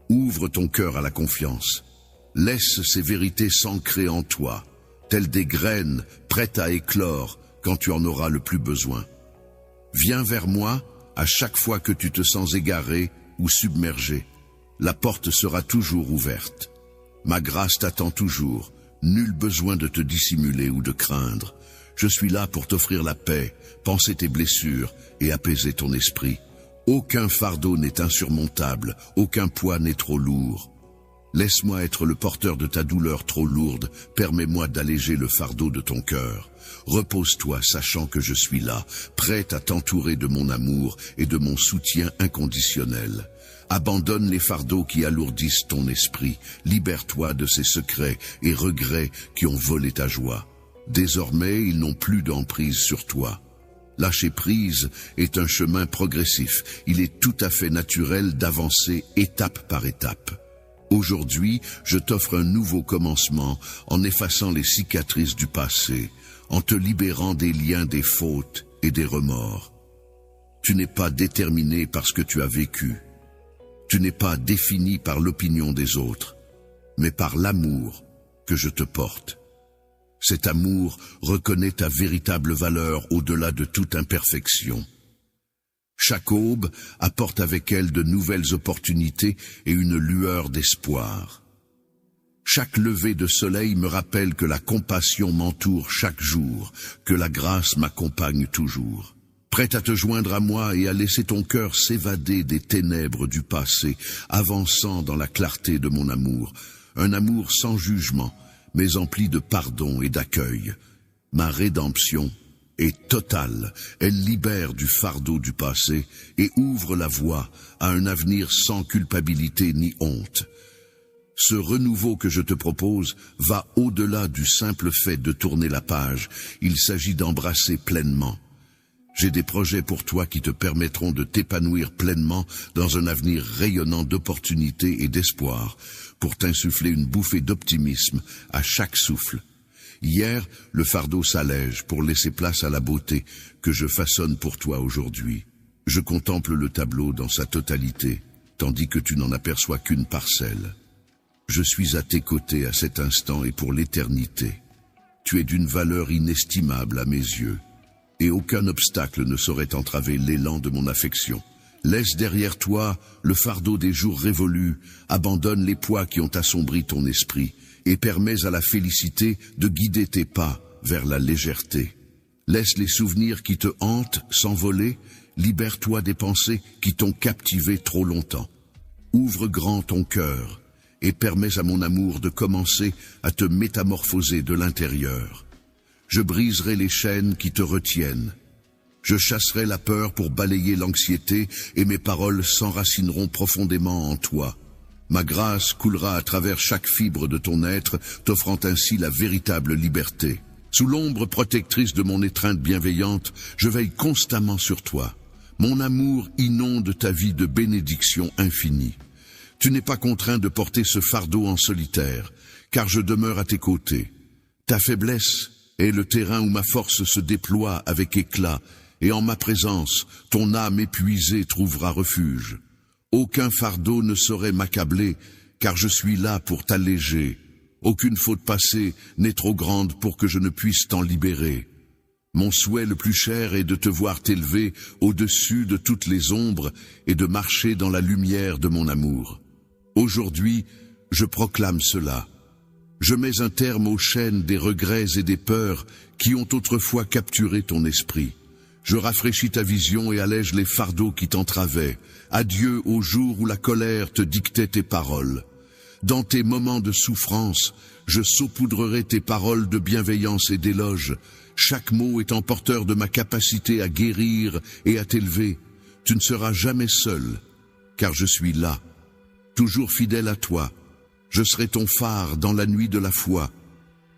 A: Ouvre ton cœur à la confiance. Laisse ces vérités s'ancrer en toi, telles des graines prêtes à éclore quand tu en auras le plus besoin. Viens vers moi à chaque fois que tu te sens égaré ou submergé. La porte sera toujours ouverte. Ma grâce t'attend toujours, nul besoin de te dissimuler ou de craindre. Je suis là pour t'offrir la paix, panser tes blessures et apaiser ton esprit. Aucun fardeau n'est insurmontable, aucun poids n'est trop lourd. Laisse-moi être le porteur de ta douleur trop lourde, permets-moi d'alléger le fardeau de ton cœur. Repose-toi, sachant que je suis là, prêt à t'entourer de mon amour et de mon soutien inconditionnel. Abandonne les fardeaux qui alourdissent ton esprit, libère-toi de ces secrets et regrets qui ont volé ta joie. Désormais, ils n'ont plus d'emprise sur toi. Lâcher prise est un chemin progressif, il est tout à fait naturel d'avancer étape par étape. Aujourd'hui, je t'offre un nouveau commencement en effaçant les cicatrices du passé, en te libérant des liens des fautes et des remords. Tu n'es pas déterminé par ce que tu as vécu. Tu n'es pas défini par l'opinion des autres, mais par l'amour que je te porte. Cet amour reconnaît ta véritable valeur au-delà de toute imperfection. Chaque aube apporte avec elle de nouvelles opportunités et une lueur d'espoir. Chaque lever de soleil me rappelle que la compassion m'entoure chaque jour, que la grâce m'accompagne toujours. Prête à te joindre à moi et à laisser ton cœur s'évader des ténèbres du passé, avançant dans la clarté de mon amour. Un amour sans jugement, mais empli de pardon et d'accueil. Ma rédemption est totale, elle libère du fardeau du passé et ouvre la voie à un avenir sans culpabilité ni honte. Ce renouveau que je te propose va au-delà du simple fait de tourner la page, il s'agit d'embrasser pleinement. J'ai des projets pour toi qui te permettront de t'épanouir pleinement dans un avenir rayonnant d'opportunités et d'espoir, pour t'insuffler une bouffée d'optimisme à chaque souffle. Hier, le fardeau s'allège pour laisser place à la beauté que je façonne pour toi aujourd'hui. Je contemple le tableau dans sa totalité, tandis que tu n'en aperçois qu'une parcelle. Je suis à tes côtés à cet instant et pour l'éternité. Tu es d'une valeur inestimable à mes yeux, et aucun obstacle ne saurait entraver l'élan de mon affection. Laisse derrière toi le fardeau des jours révolus, abandonne les poids qui ont assombri ton esprit, et permets à la félicité de guider tes pas vers la légèreté. Laisse les souvenirs qui te hantent s'envoler, libère-toi des pensées qui t'ont captivé trop longtemps. Ouvre grand ton cœur et permets à mon amour de commencer à te métamorphoser de l'intérieur. Je briserai les chaînes qui te retiennent. Je chasserai la peur pour balayer l'anxiété et mes paroles s'enracineront profondément en toi. Ma grâce coulera à travers chaque fibre de ton être, t'offrant ainsi la véritable liberté. Sous l'ombre protectrice de mon étreinte bienveillante, je veille constamment sur toi. Mon amour inonde ta vie de bénédictions infinies. Tu n'es pas contraint de porter ce fardeau en solitaire, car je demeure à tes côtés. Ta faiblesse est le terrain où ma force se déploie avec éclat, et en ma présence, ton âme épuisée trouvera refuge. Aucun fardeau ne saurait m'accabler, car je suis là pour t'alléger. Aucune faute passée n'est trop grande pour que je ne puisse t'en libérer. Mon souhait le plus cher est de te voir t'élever au-dessus de toutes les ombres et de marcher dans la lumière de mon amour. Aujourd'hui, je proclame cela. Je mets un terme aux chaînes des regrets et des peurs qui ont autrefois capturé ton esprit. Je rafraîchis ta vision et allège les fardeaux qui t'entravaient. Adieu au jour où la colère te dictait tes paroles. Dans tes moments de souffrance, je saupoudrerai tes paroles de bienveillance et d'éloge, chaque mot étant porteur de ma capacité à guérir et à t'élever. Tu ne seras jamais seul, car je suis là, toujours fidèle à toi, Je serai ton phare dans la nuit de la foi.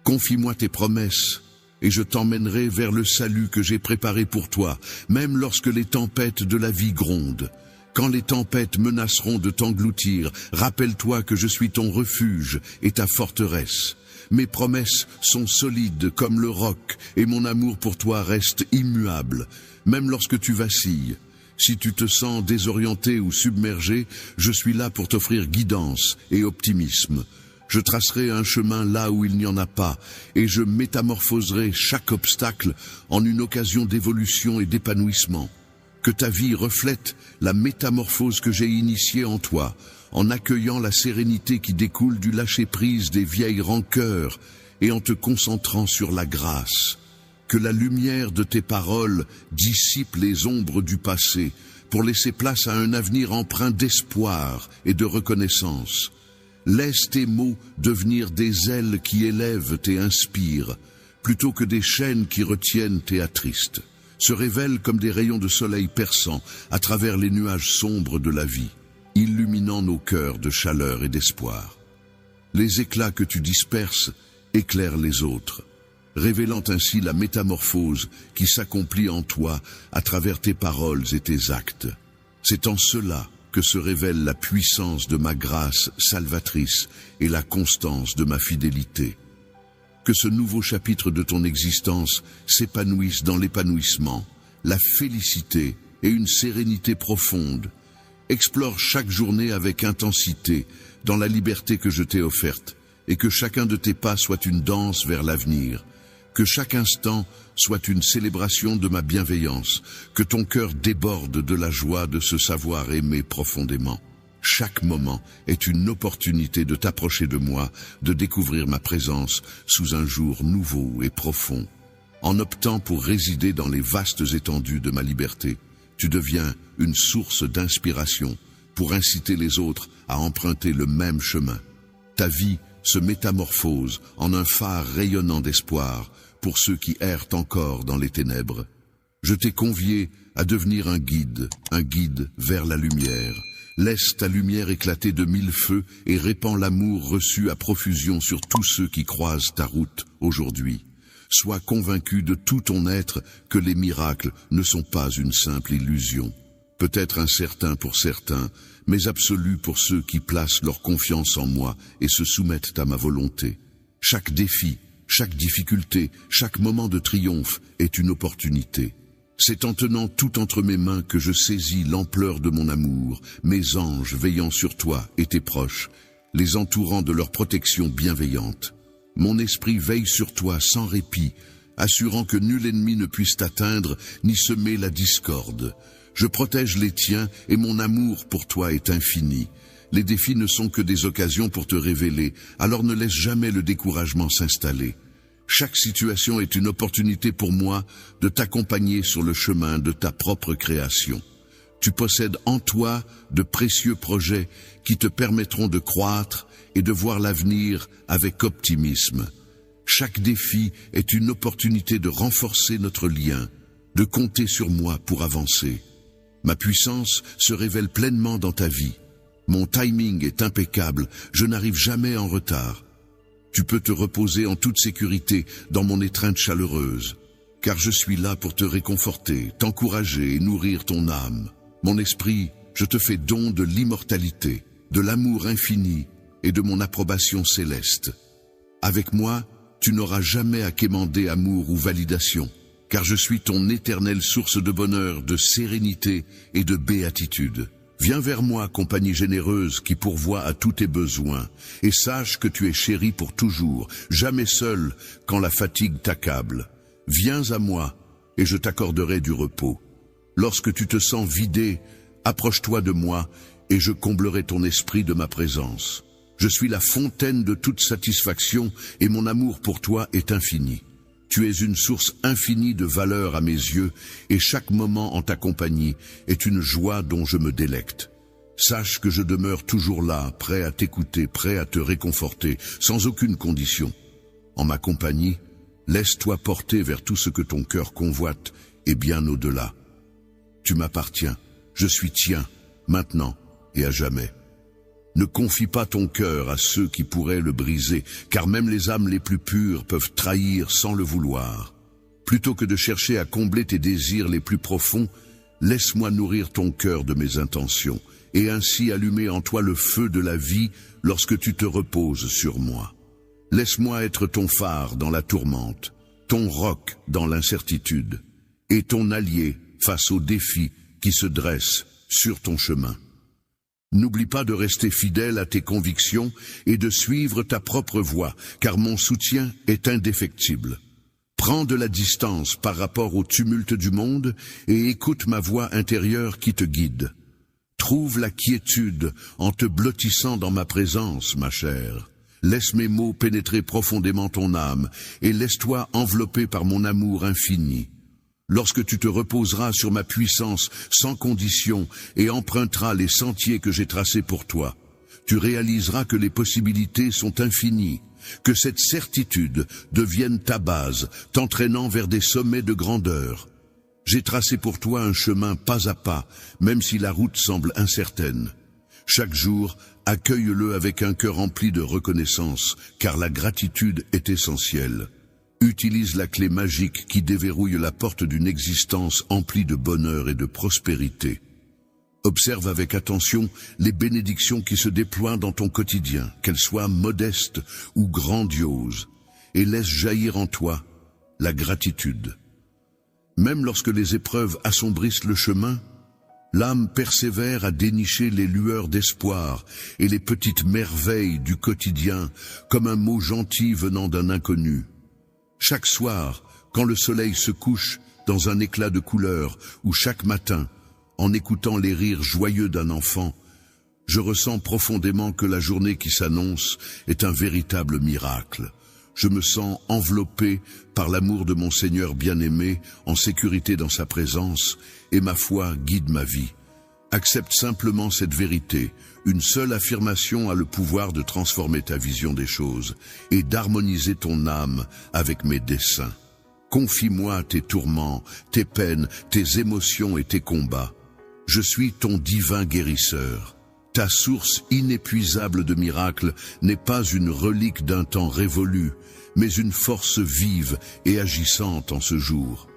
A: Confie-moi tes promesses, et je t'emmènerai vers le salut que j'ai préparé pour toi, même lorsque les tempêtes de la vie grondent. Quand les tempêtes menaceront de t'engloutir, rappelle-toi que je suis ton refuge et ta forteresse. Mes promesses sont solides comme le roc, et mon amour pour toi reste immuable, même lorsque tu vacilles. Si tu te sens désorienté ou submergé, je suis là pour t'offrir guidance et optimisme. Je tracerai un chemin là où il n'y en a pas, et je métamorphoserai chaque obstacle en une occasion d'évolution et d'épanouissement. Que ta vie reflète la métamorphose que j'ai initiée en toi, en accueillant la sérénité qui découle du lâcher-prise des vieilles rancœurs et en te concentrant sur la grâce. Que la lumière de tes paroles dissipe les ombres du passé pour laisser place à un avenir empreint d'espoir et de reconnaissance. Laisse tes mots devenir des ailes qui élèvent et inspirent, plutôt que des chaînes qui retiennent et attristent. Se révèlent comme des rayons de soleil perçants à travers les nuages sombres de la vie, illuminant nos cœurs de chaleur et d'espoir. Les éclats que tu disperses éclairent les autres, révélant ainsi la métamorphose qui s'accomplit en toi à travers tes paroles et tes actes. C'est en cela que se révèle la puissance de ma grâce salvatrice et la constance de ma fidélité. Que ce nouveau chapitre de ton existence s'épanouisse dans l'épanouissement, la félicité et une sérénité profonde. Explore chaque journée avec intensité dans la liberté que je t'ai offerte, et que chacun de tes pas soit une danse vers l'avenir. Que chaque instant soit une célébration de ma bienveillance, que ton cœur déborde de la joie de se savoir aimer profondément. Chaque moment est une opportunité de t'approcher de moi, de découvrir ma présence sous un jour nouveau et profond. En optant pour résider dans les vastes étendues de ma liberté, tu deviens une source d'inspiration pour inciter les autres à emprunter le même chemin. Ta vie se métamorphose en un phare rayonnant d'espoir pour ceux qui errent encore dans les ténèbres. Je t'ai convié à devenir un guide vers la lumière. Laisse ta lumière éclater de mille feux et répands l'amour reçu à profusion sur tous ceux qui croisent ta route aujourd'hui. Sois convaincu de tout ton être que les miracles ne sont pas une simple illusion. Peut-être incertain pour certains, mais absolu pour ceux qui placent leur confiance en moi et se soumettent à ma volonté. Chaque défi, chaque difficulté, chaque moment de triomphe est une opportunité. C'est en tenant tout entre mes mains que je saisis l'ampleur de mon amour, mes anges veillant sur toi et tes proches, les entourant de leur protection bienveillante. Mon esprit veille sur toi sans répit, assurant que nul ennemi ne puisse t'atteindre ni semer la discorde. Je protège les tiens et mon amour pour toi est infini. Les défis ne sont que des occasions pour te révéler, alors ne laisse jamais le découragement s'installer. Chaque situation est une opportunité pour moi de t'accompagner sur le chemin de ta propre création. Tu possèdes en toi de précieux projets qui te permettront de croître et de voir l'avenir avec optimisme. Chaque défi est une opportunité de renforcer notre lien, de compter sur moi pour avancer. Ma puissance se révèle pleinement dans ta vie. Mon timing est impeccable, je n'arrive jamais en retard. Tu peux te reposer en toute sécurité dans mon étreinte chaleureuse, car je suis là pour te réconforter, t'encourager et nourrir ton âme. Mon esprit, je te fais don de l'immortalité, de l'amour infini et de mon approbation céleste. Avec moi, tu n'auras jamais à quémander amour ou validation, car je suis ton éternelle source de bonheur, de sérénité et de béatitude. Viens vers moi, compagnie généreuse qui pourvoit à tous tes besoins, et sache que tu es chéri pour toujours, jamais seul quand la fatigue t'accable. Viens à moi, et je t'accorderai du repos. Lorsque tu te sens vidé, approche-toi de moi, et je comblerai ton esprit de ma présence. Je suis la fontaine de toute satisfaction, et mon amour pour toi est infini. Tu es une source infinie de valeur à mes yeux, et chaque moment en ta compagnie est une joie dont je me délecte. Sache que je demeure toujours là, prêt à t'écouter, prêt à te réconforter, sans aucune condition. En ma compagnie, laisse-toi porter vers tout ce que ton cœur convoite, et bien au-delà. Tu m'appartiens, je suis tien, maintenant et à jamais. Ne confie pas ton cœur à ceux qui pourraient le briser, car même les âmes les plus pures peuvent trahir sans le vouloir. Plutôt que de chercher à combler tes désirs les plus profonds, laisse-moi nourrir ton cœur de mes intentions, et ainsi allumer en toi le feu de la vie lorsque tu te reposes sur moi. Laisse-moi être ton phare dans la tourmente, ton roc dans l'incertitude, et ton allié face aux défis qui se dressent sur ton chemin. N'oublie pas de rester fidèle à tes convictions et de suivre ta propre voie, car mon soutien est indéfectible. Prends de la distance par rapport au tumulte du monde et écoute ma voix intérieure qui te guide. Trouve la quiétude en te blottissant dans ma présence, ma chère. Laisse mes mots pénétrer profondément ton âme et laisse-toi envelopper par mon amour infini. Lorsque tu te reposeras sur ma puissance sans condition et emprunteras les sentiers que j'ai tracés pour toi, tu réaliseras que les possibilités sont infinies, que cette certitude devienne ta base, t'entraînant vers des sommets de grandeur. J'ai tracé pour toi un chemin pas à pas, même si la route semble incertaine. Chaque jour, accueille-le avec un cœur rempli de reconnaissance, car la gratitude est essentielle. Utilise la clé magique qui déverrouille la porte d'une existence emplie de bonheur et de prospérité. Observe avec attention les bénédictions qui se déploient dans ton quotidien, qu'elles soient modestes ou grandioses, et laisse jaillir en toi la gratitude. Même lorsque les épreuves assombrissent le chemin, l'âme persévère à dénicher les lueurs d'espoir et les petites merveilles du quotidien comme un mot gentil venant d'un inconnu. Chaque soir, quand le soleil se couche dans un éclat de couleur, ou chaque matin, en écoutant les rires joyeux d'un enfant, je ressens profondément que la journée qui s'annonce est un véritable miracle. Je me sens enveloppé par l'amour de mon Seigneur bien-aimé, en sécurité dans sa présence, et ma foi guide ma vie. Accepte simplement cette vérité. Une seule affirmation a le pouvoir de transformer ta vision des choses et d'harmoniser ton âme avec mes desseins. Confie-moi tes tourments, tes peines, tes émotions et tes combats. Je suis ton divin guérisseur. Ta source inépuisable de miracles n'est pas une relique d'un temps révolu, mais une force vive et agissante en ce jour.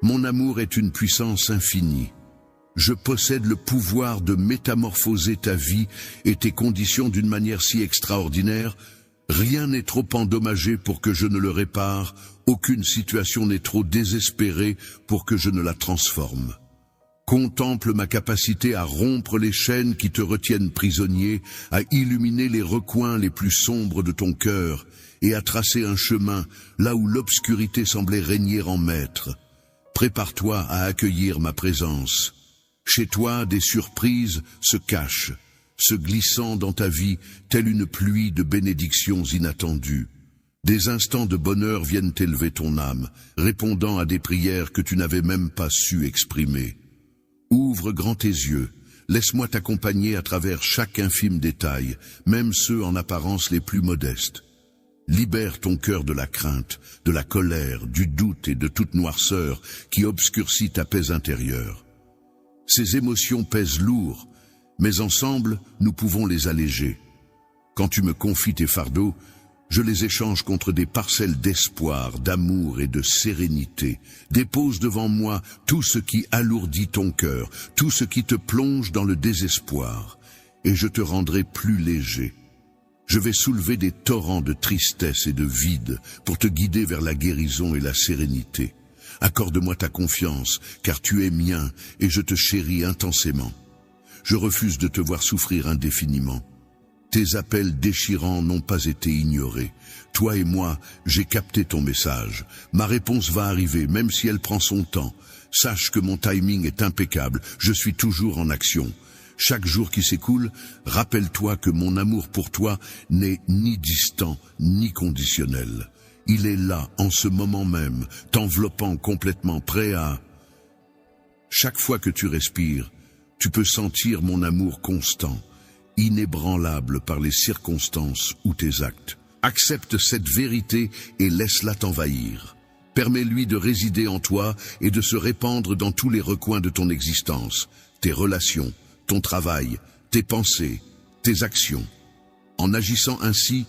A: Mon amour est une puissance infinie. Je possède le pouvoir de métamorphoser ta vie et tes conditions d'une manière si extraordinaire. Rien n'est trop endommagé pour que je ne le répare, aucune situation n'est trop désespérée pour que je ne la transforme. Contemple ma capacité à rompre les chaînes qui te retiennent prisonnier, à illuminer les recoins les plus sombres de ton cœur et à tracer un chemin là où l'obscurité semblait régner en maître. Prépare-toi à accueillir ma présence. Chez toi, des surprises se cachent, se glissant dans ta vie telle une pluie de bénédictions inattendues. Des instants de bonheur viennent élever ton âme, répondant à des prières que tu n'avais même pas su exprimer. Ouvre grand tes yeux, laisse-moi t'accompagner à travers chaque infime détail, même ceux en apparence les plus modestes. Libère ton cœur de la crainte, de la colère, du doute et de toute noirceur qui obscurcit ta paix intérieure. Ces émotions pèsent lourd, mais ensemble, nous pouvons les alléger. Quand tu me confies tes fardeaux, je les échange contre des parcelles d'espoir, d'amour et de sérénité. Dépose devant moi tout ce qui alourdit ton cœur, tout ce qui te plonge dans le désespoir, et je te rendrai plus léger. Je vais soulever des torrents de tristesse et de vide pour te guider vers la guérison et la sérénité. Accorde-moi ta confiance, car tu es mien et je te chéris intensément. Je refuse de te voir souffrir indéfiniment. Tes appels déchirants n'ont pas été ignorés. Toi et moi, j'ai capté ton message. Ma réponse va arriver, même si elle prend son temps. Sache que mon timing est impeccable, je suis toujours en action. Chaque jour qui s'écoule, rappelle-toi que mon amour pour toi n'est ni distant, ni conditionnel. Il est là, en ce moment même, t'enveloppant complètement, prêt à... Chaque fois que tu respires, tu peux sentir mon amour constant, inébranlable par les circonstances ou tes actes. Accepte cette vérité et laisse-la t'envahir. Permets-lui de résider en toi et de se répandre dans tous les recoins de ton existence, tes relations, ton travail, tes pensées, tes actions. En agissant ainsi,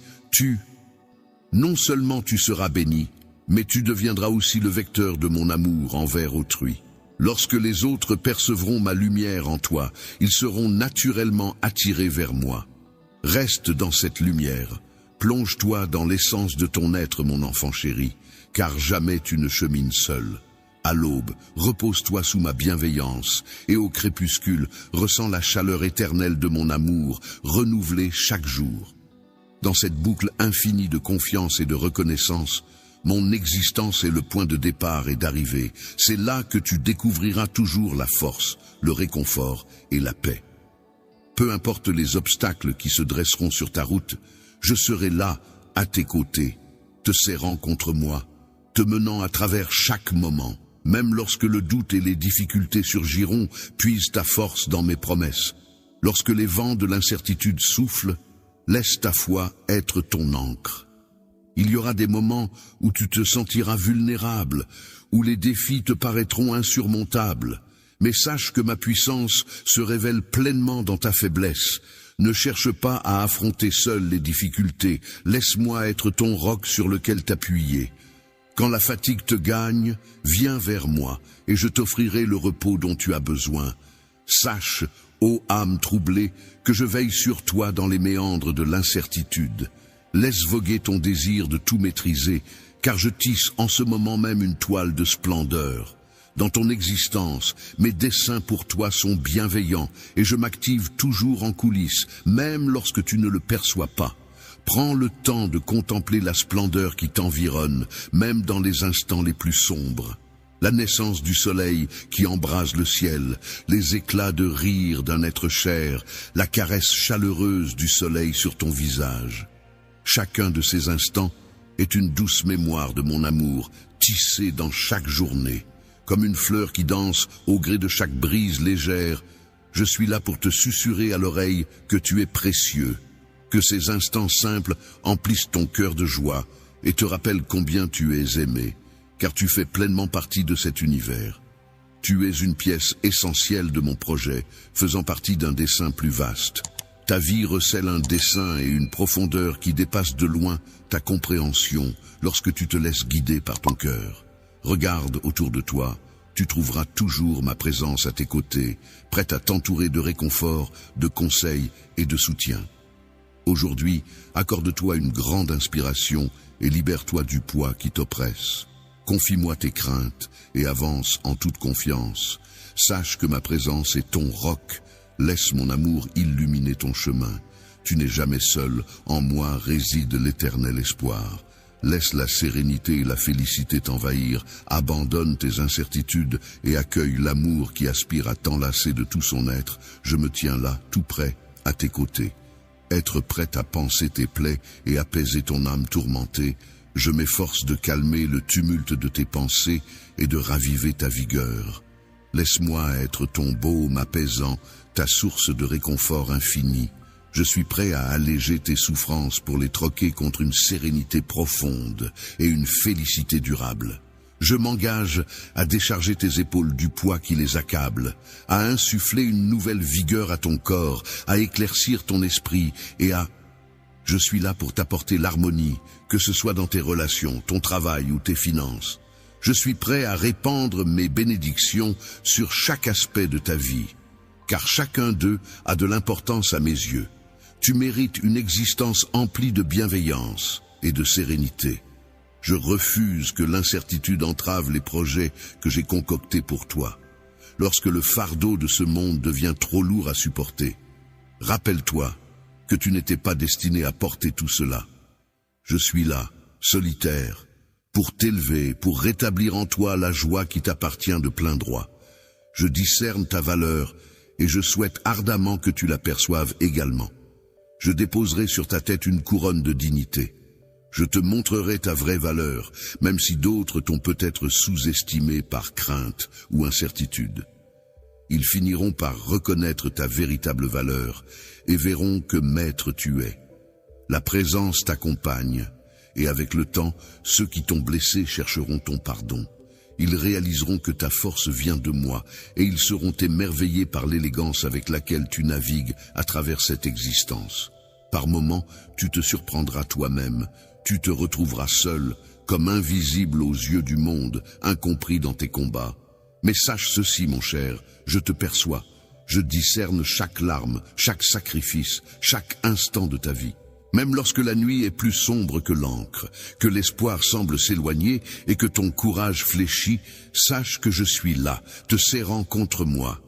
A: non seulement tu seras béni, mais tu deviendras aussi le vecteur de mon amour envers autrui. Lorsque les autres percevront ma lumière en toi, ils seront naturellement attirés vers moi. Reste dans cette lumière, plonge-toi dans l'essence de ton être, mon enfant chéri, car jamais tu ne chemines seul. À l'aube, repose-toi sous ma bienveillance, et au crépuscule, ressens la chaleur éternelle de mon amour, renouvelée chaque jour. Dans cette boucle infinie de confiance et de reconnaissance, mon existence est le point de départ et d'arrivée. C'est là que tu découvriras toujours la force, le réconfort et la paix. Peu importe les obstacles qui se dresseront sur ta route, je serai là, à tes côtés, te serrant contre moi, te menant à travers chaque moment. Même lorsque le doute et les difficultés surgiront, puise ta force dans mes promesses. Lorsque les vents de l'incertitude soufflent, laisse ta foi être ton ancre. Il y aura des moments où tu te sentiras vulnérable, où les défis te paraîtront insurmontables. Mais sache que ma puissance se révèle pleinement dans ta faiblesse. Ne cherche pas à affronter seul les difficultés. Laisse-moi être ton roc sur lequel t'appuyer. Quand la fatigue te gagne, viens vers moi, et je t'offrirai le repos dont tu as besoin. Sache, ô âme troublée, que je veille sur toi dans les méandres de l'incertitude. Laisse voguer ton désir de tout maîtriser, car je tisse en ce moment même une toile de splendeur. Dans ton existence, mes desseins pour toi sont bienveillants, et je m'active toujours en coulisses, même lorsque tu ne le perçois pas. Prends le temps de contempler la splendeur qui t'environne, même dans les instants les plus sombres. La naissance du soleil qui embrase le ciel, les éclats de rire d'un être cher, la caresse chaleureuse du soleil sur ton visage. Chacun de ces instants est une douce mémoire de mon amour, tissée dans chaque journée. Comme une fleur qui danse au gré de chaque brise légère, je suis là pour te susurrer à l'oreille que tu es précieux, que ces instants simples emplissent ton cœur de joie et te rappellent combien tu es aimé, car tu fais pleinement partie de cet univers. Tu es une pièce essentielle de mon projet, faisant partie d'un dessein plus vaste. Ta vie recèle un dessein et une profondeur qui dépassent de loin ta compréhension lorsque tu te laisses guider par ton cœur. Regarde autour de toi, tu trouveras toujours ma présence à tes côtés, prête à t'entourer de réconfort, de conseils et de soutien. Aujourd'hui, accorde-toi une grande inspiration et libère-toi du poids qui t'oppresse. Confie-moi tes craintes et avance en toute confiance. Sache que ma présence est ton roc. Laisse mon amour illuminer ton chemin. Tu n'es jamais seul, en moi réside l'éternel espoir. Laisse la sérénité et la félicité t'envahir, abandonne tes incertitudes et accueille l'amour qui aspire à t'enlacer de tout son être. Je me tiens là, tout près, à tes côtés. Être prête à panser tes plaies et apaiser ton âme tourmentée, je m'efforce de calmer le tumulte de tes pensées et de raviver ta vigueur. Laisse-moi être ton baume apaisant, ta source de réconfort infini. Je suis prêt à alléger tes souffrances pour les troquer contre une sérénité profonde et une félicité durable. Je m'engage à décharger tes épaules du poids qui les accable, à insuffler une nouvelle vigueur à ton corps, à éclaircir ton esprit et à... Je suis là pour t'apporter l'harmonie, que ce soit dans tes relations, ton travail ou tes finances. Je suis prêt à répandre mes bénédictions sur chaque aspect de ta vie, car chacun d'eux a de l'importance à mes yeux. Tu mérites une existence emplie de bienveillance et de sérénité. Je refuse que l'incertitude entrave les projets que j'ai concoctés pour toi. Lorsque le fardeau de ce monde devient trop lourd à supporter, rappelle-toi que tu n'étais pas destiné à porter tout cela. Je suis là, solitaire, pour t'élever, pour rétablir en toi la joie qui t'appartient de plein droit. Je discerne ta valeur et je souhaite ardemment que tu la perçoives également. Je déposerai sur ta tête une couronne de dignité. Je te montrerai ta vraie valeur, même si d'autres t'ont peut-être sous-estimé par crainte ou incertitude. Ils finiront par reconnaître ta véritable valeur et verront que maître tu es. La présence t'accompagne, et avec le temps, ceux qui t'ont blessé chercheront ton pardon. Ils réaliseront que ta force vient de moi, et ils seront émerveillés par l'élégance avec laquelle tu navigues à travers cette existence. Par moments, tu te surprendras toi-même, tu te retrouveras seul, comme invisible aux yeux du monde, incompris dans tes combats. Mais sache ceci, mon cher, je te perçois, je discerne chaque larme, chaque sacrifice, chaque instant de ta vie. Même lorsque la nuit est plus sombre que l'encre, que l'espoir semble s'éloigner et que ton courage fléchit, sache que je suis là, te serrant contre moi.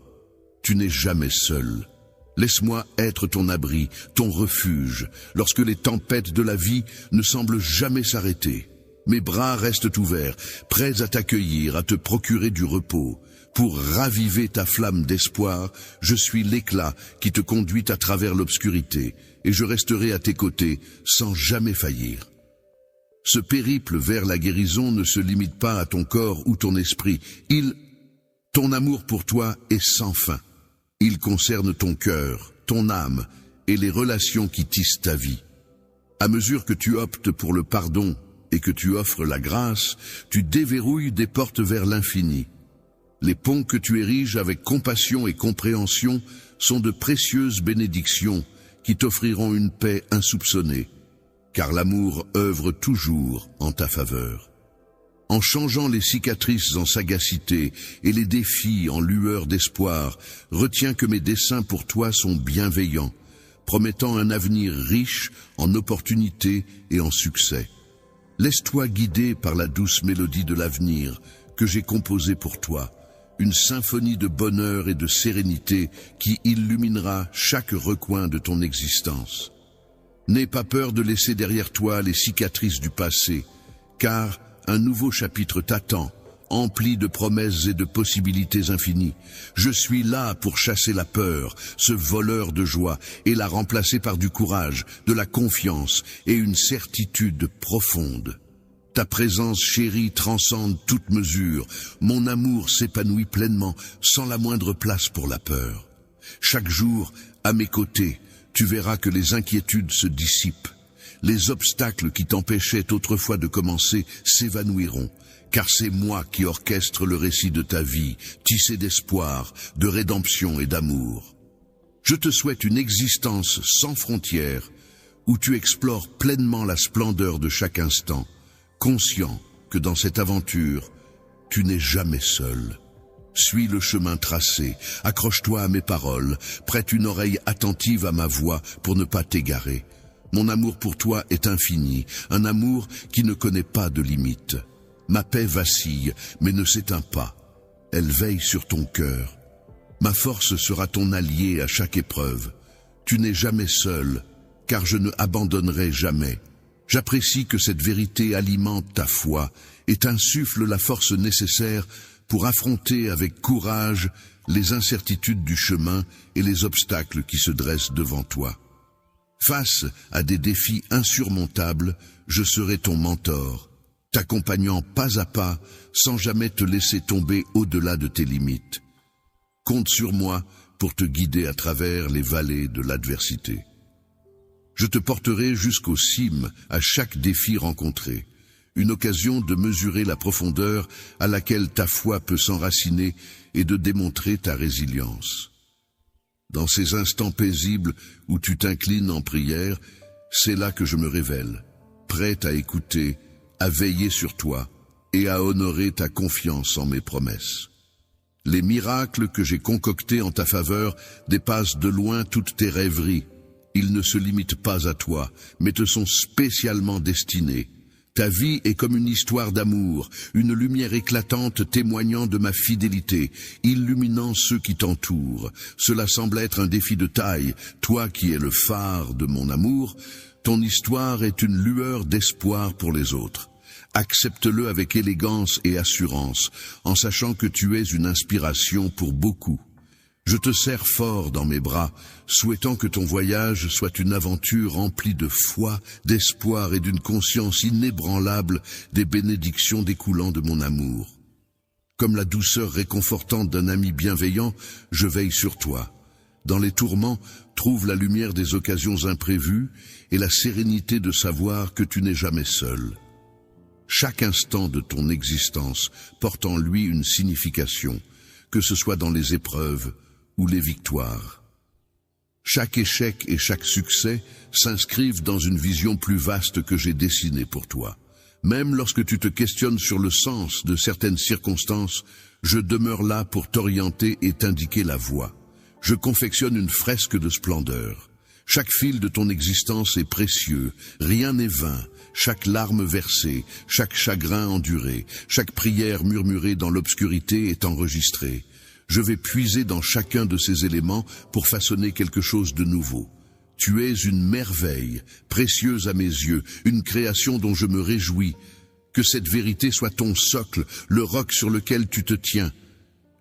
A: Tu n'es jamais seul. Laisse-moi être ton abri, ton refuge, lorsque les tempêtes de la vie ne semblent jamais s'arrêter. Mes bras restent ouverts, prêts à t'accueillir, à te procurer du repos. Pour raviver ta flamme d'espoir, je suis l'éclat qui te conduit à travers l'obscurité, et je resterai à tes côtés sans jamais faillir. Ce périple vers la guérison ne se limite pas à ton corps ou ton esprit. Ton amour pour toi est sans fin. Il concerne ton cœur, ton âme et les relations qui tissent ta vie. À mesure que tu optes pour le pardon et que tu offres la grâce, tu déverrouilles des portes vers l'infini. Les ponts que tu ériges avec compassion et compréhension sont de précieuses bénédictions qui t'offriront une paix insoupçonnée, car l'amour œuvre toujours en ta faveur. En changeant les cicatrices en sagacité et les défis en lueur d'espoir, retiens que mes desseins pour toi sont bienveillants, promettant un avenir riche en opportunités et en succès. Laisse-toi guider par la douce mélodie de l'avenir que j'ai composée pour toi, une symphonie de bonheur et de sérénité qui illuminera chaque recoin de ton existence. N'aie pas peur de laisser derrière toi les cicatrices du passé, car un nouveau chapitre t'attend, empli de promesses et de possibilités infinies. Je suis là pour chasser la peur, ce voleur de joie, et la remplacer par du courage, de la confiance et une certitude profonde. Ta présence chérie transcende toute mesure. Mon amour s'épanouit pleinement, sans la moindre place pour la peur. Chaque jour, à mes côtés, tu verras que les inquiétudes se dissipent. Les obstacles qui t'empêchaient autrefois de commencer s'évanouiront, car c'est moi qui orchestre le récit de ta vie, tissé d'espoir, de rédemption et d'amour. Je te souhaite une existence sans frontières, où tu explores pleinement la splendeur de chaque instant, conscient que dans cette aventure, tu n'es jamais seul. Suis le chemin tracé, accroche-toi à mes paroles, prête une oreille attentive à ma voix pour ne pas t'égarer. Mon amour pour toi est infini, un amour qui ne connaît pas de limite. Ma paix vacille, mais ne s'éteint pas. Elle veille sur ton cœur. Ma force sera ton allié à chaque épreuve. Tu n'es jamais seul, car je ne abandonnerai jamais. J'apprécie que cette vérité alimente ta foi et t'insuffle la force nécessaire pour affronter avec courage les incertitudes du chemin et les obstacles qui se dressent devant toi. Face à des défis insurmontables, je serai ton mentor, t'accompagnant pas à pas sans jamais te laisser tomber au-delà de tes limites. Compte sur moi pour te guider à travers les vallées de l'adversité. Je te porterai jusqu'aux cimes à chaque défi rencontré, une occasion de mesurer la profondeur à laquelle ta foi peut s'enraciner et de démontrer ta résilience. Dans ces instants paisibles où tu t'inclines en prière, c'est là que je me révèle, prêt à écouter, à veiller sur toi et à honorer ta confiance en mes promesses. Les miracles que j'ai concoctés en ta faveur dépassent de loin toutes tes rêveries. Ils ne se limitent pas à toi, mais te sont spécialement destinés. Ta vie est comme une histoire d'amour, une lumière éclatante témoignant de ma fidélité, illuminant ceux qui t'entourent. Cela semble être un défi de taille. Toi qui es le phare de mon amour, ton histoire est une lueur d'espoir pour les autres. Accepte-le avec élégance et assurance, en sachant que tu es une inspiration pour beaucoup. Je te serre fort dans mes bras, souhaitant que ton voyage soit une aventure remplie de foi, d'espoir et d'une conscience inébranlable des bénédictions découlant de mon amour. Comme la douceur réconfortante d'un ami bienveillant, je veille sur toi. Dans les tourments, trouve la lumière des occasions imprévues et la sérénité de savoir que tu n'es jamais seul. Chaque instant de ton existence porte en lui une signification, que ce soit dans les épreuves ou les victoires. Chaque échec et chaque succès s'inscrivent dans une vision plus vaste que j'ai dessinée pour toi. Même lorsque tu te questionnes sur le sens de certaines circonstances, je demeure là pour t'orienter et t'indiquer la voie. Je confectionne une fresque de splendeur. Chaque fil de ton existence est précieux, rien n'est vain. Chaque larme versée, chaque chagrin enduré, chaque prière murmurée dans l'obscurité est enregistrée. Je vais puiser dans chacun de ces éléments pour façonner quelque chose de nouveau. Tu es une merveille, précieuse à mes yeux, une création dont je me réjouis. Que cette vérité soit ton socle, le roc sur lequel tu te tiens.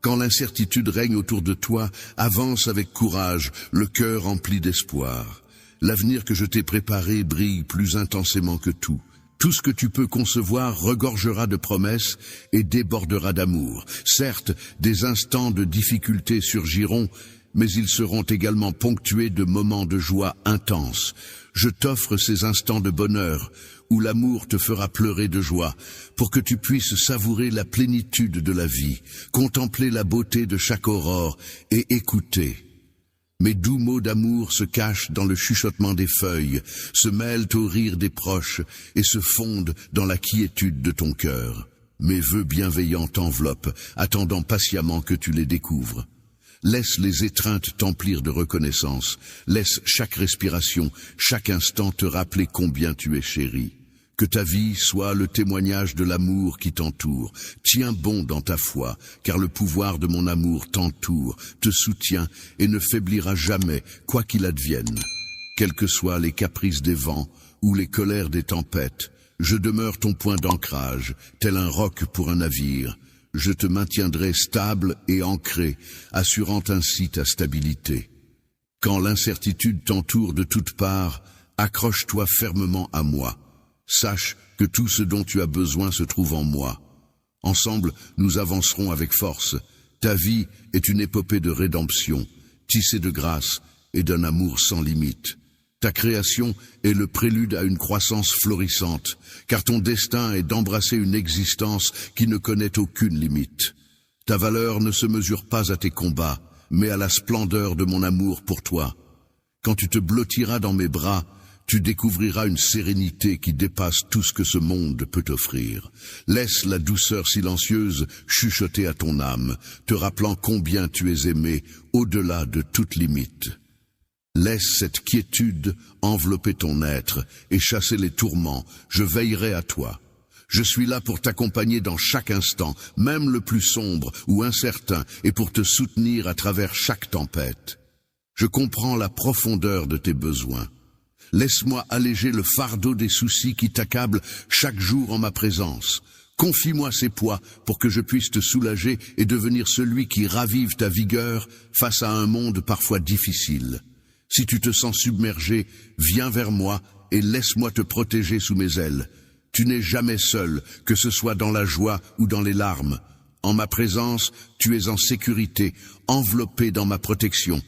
A: Quand l'incertitude règne autour de toi, avance avec courage, le cœur empli d'espoir. L'avenir que je t'ai préparé brille plus intensément que tout. Tout ce que tu peux concevoir regorgera de promesses et débordera d'amour. Certes, des instants de difficulté surgiront, mais ils seront également ponctués de moments de joie intense. Je t'offre ces instants de bonheur, où l'amour te fera pleurer de joie, pour que tu puisses savourer la plénitude de la vie, contempler la beauté de chaque aurore et écouter. Mes doux mots d'amour se cachent dans le chuchotement des feuilles, se mêlent au rire des proches et se fondent dans la quiétude de ton cœur. Mes vœux bienveillants t'enveloppent, attendant patiemment que tu les découvres. Laisse les étreintes t'emplir de reconnaissance, laisse chaque respiration, chaque instant te rappeler combien tu es chéri. Que ta vie soit le témoignage de l'amour qui t'entoure. Tiens bon dans ta foi, car le pouvoir de mon amour t'entoure, te soutient et ne faiblira jamais, quoi qu'il advienne. Quels que soient les caprices des vents ou les colères des tempêtes, je demeure ton point d'ancrage, tel un roc pour un navire. Je te maintiendrai stable et ancré, assurant ainsi ta stabilité. Quand l'incertitude t'entoure de toutes parts, accroche-toi fermement à moi. Sache que tout ce dont tu as besoin se trouve en moi. Ensemble, nous avancerons avec force. Ta vie est une épopée de rédemption, tissée de grâce et d'un amour sans limite. Ta création est le prélude à une croissance florissante, car ton destin est d'embrasser une existence qui ne connaît aucune limite. Ta valeur ne se mesure pas à tes combats, mais à la splendeur de mon amour pour toi. Quand tu te blottiras dans mes bras, tu découvriras une sérénité qui dépasse tout ce que ce monde peut offrir. Laisse la douceur silencieuse chuchoter à ton âme, te rappelant combien tu es aimé au-delà de toute limite. Laisse cette quiétude envelopper ton être et chasser les tourments, je veillerai à toi. Je suis là pour t'accompagner dans chaque instant, même le plus sombre ou incertain, et pour te soutenir à travers chaque tempête. Je comprends la profondeur de tes besoins. Laisse-moi alléger le fardeau des soucis qui t'accablent chaque jour en ma présence. Confie-moi ces poids pour que je puisse te soulager et devenir celui qui ravive ta vigueur face à un monde parfois difficile. Si tu te sens submergé, viens vers moi et laisse-moi te protéger sous mes ailes. Tu n'es jamais seul, que ce soit dans la joie ou dans les larmes. En ma présence, tu es en sécurité, enveloppé dans ma protection.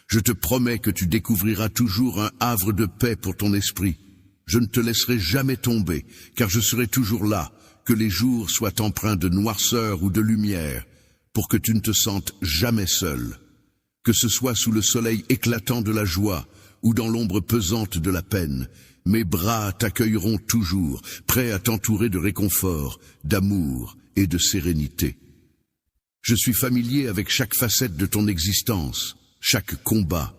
A: Je te promets que tu découvriras toujours un havre de paix pour ton esprit. Je ne te laisserai jamais tomber, car je serai toujours là, que les jours soient empreints de noirceur ou de lumière, pour que tu ne te sentes jamais seul. Que ce soit sous le soleil éclatant de la joie ou dans l'ombre pesante de la peine, mes bras t'accueilleront toujours, prêts à t'entourer de réconfort, d'amour et de sérénité. Je suis familier avec chaque facette de ton existence, chaque combat.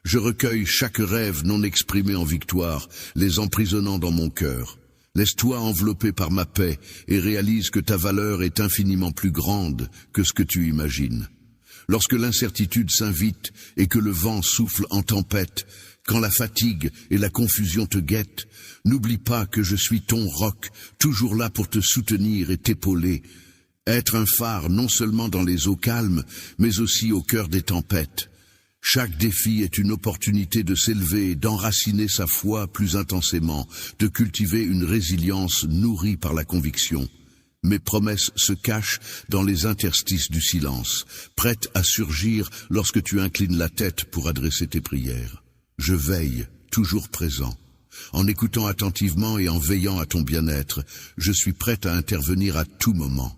A: Je recueille chaque rêve non exprimé en victoire, les emprisonnant dans mon cœur. Laisse-toi envelopper par ma paix et réalise que ta valeur est infiniment plus grande que ce que tu imagines. Lorsque l'incertitude s'invite et que le vent souffle en tempête, quand la fatigue et la confusion te guettent, n'oublie pas que je suis ton roc, toujours là pour te soutenir et t'épauler. Être un phare non seulement dans les eaux calmes, mais aussi au cœur des tempêtes. Chaque défi est une opportunité de s'élever, d'enraciner sa foi plus intensément, de cultiver une résilience nourrie par la conviction. Mes promesses se cachent dans les interstices du silence, prêtes à surgir lorsque tu inclines la tête pour adresser tes prières. Je veille, toujours présent. En écoutant attentivement et en veillant à ton bien-être, je suis prête à intervenir à tout moment.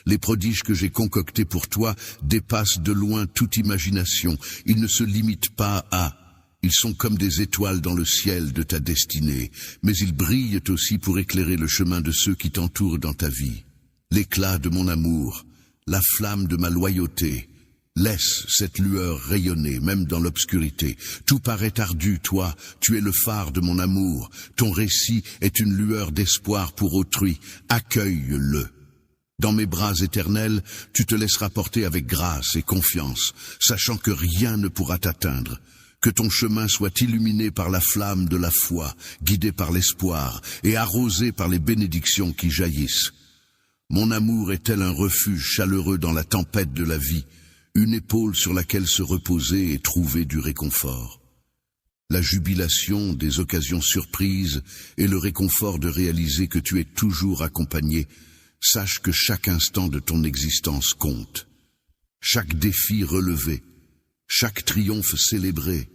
A: Les prodiges que j'ai concoctés pour toi dépassent de loin toute imagination. Ils ne se limitent pas à... Ils sont comme des étoiles dans le ciel de ta destinée, mais ils brillent aussi pour éclairer le chemin de ceux qui t'entourent dans ta vie. L'éclat de mon amour, la flamme de ma loyauté, laisse cette lueur rayonner, même dans l'obscurité. Tout paraît ardu, toi, tu es le phare de mon amour. Ton récit est une lueur d'espoir pour autrui. Accueille-le. Dans mes bras éternels, tu te laisseras porter avec grâce et confiance, sachant que rien ne pourra t'atteindre. Que ton chemin soit illuminé par la flamme de la foi, guidé par l'espoir et arrosé par les bénédictions qui jaillissent. Mon amour est tel un refuge chaleureux dans la tempête de la vie, une épaule sur laquelle se reposer et trouver du réconfort. La jubilation des occasions surprises et le réconfort de réaliser que tu es toujours accompagné. Sache que chaque instant de ton existence compte. Chaque défi relevé, chaque triomphe célébré,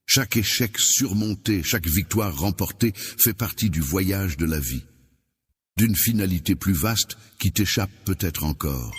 A: chaque échec surmonté, chaque victoire remportée fait partie du voyage de la vie, d'une finalité plus vaste qui t'échappe peut-être encore.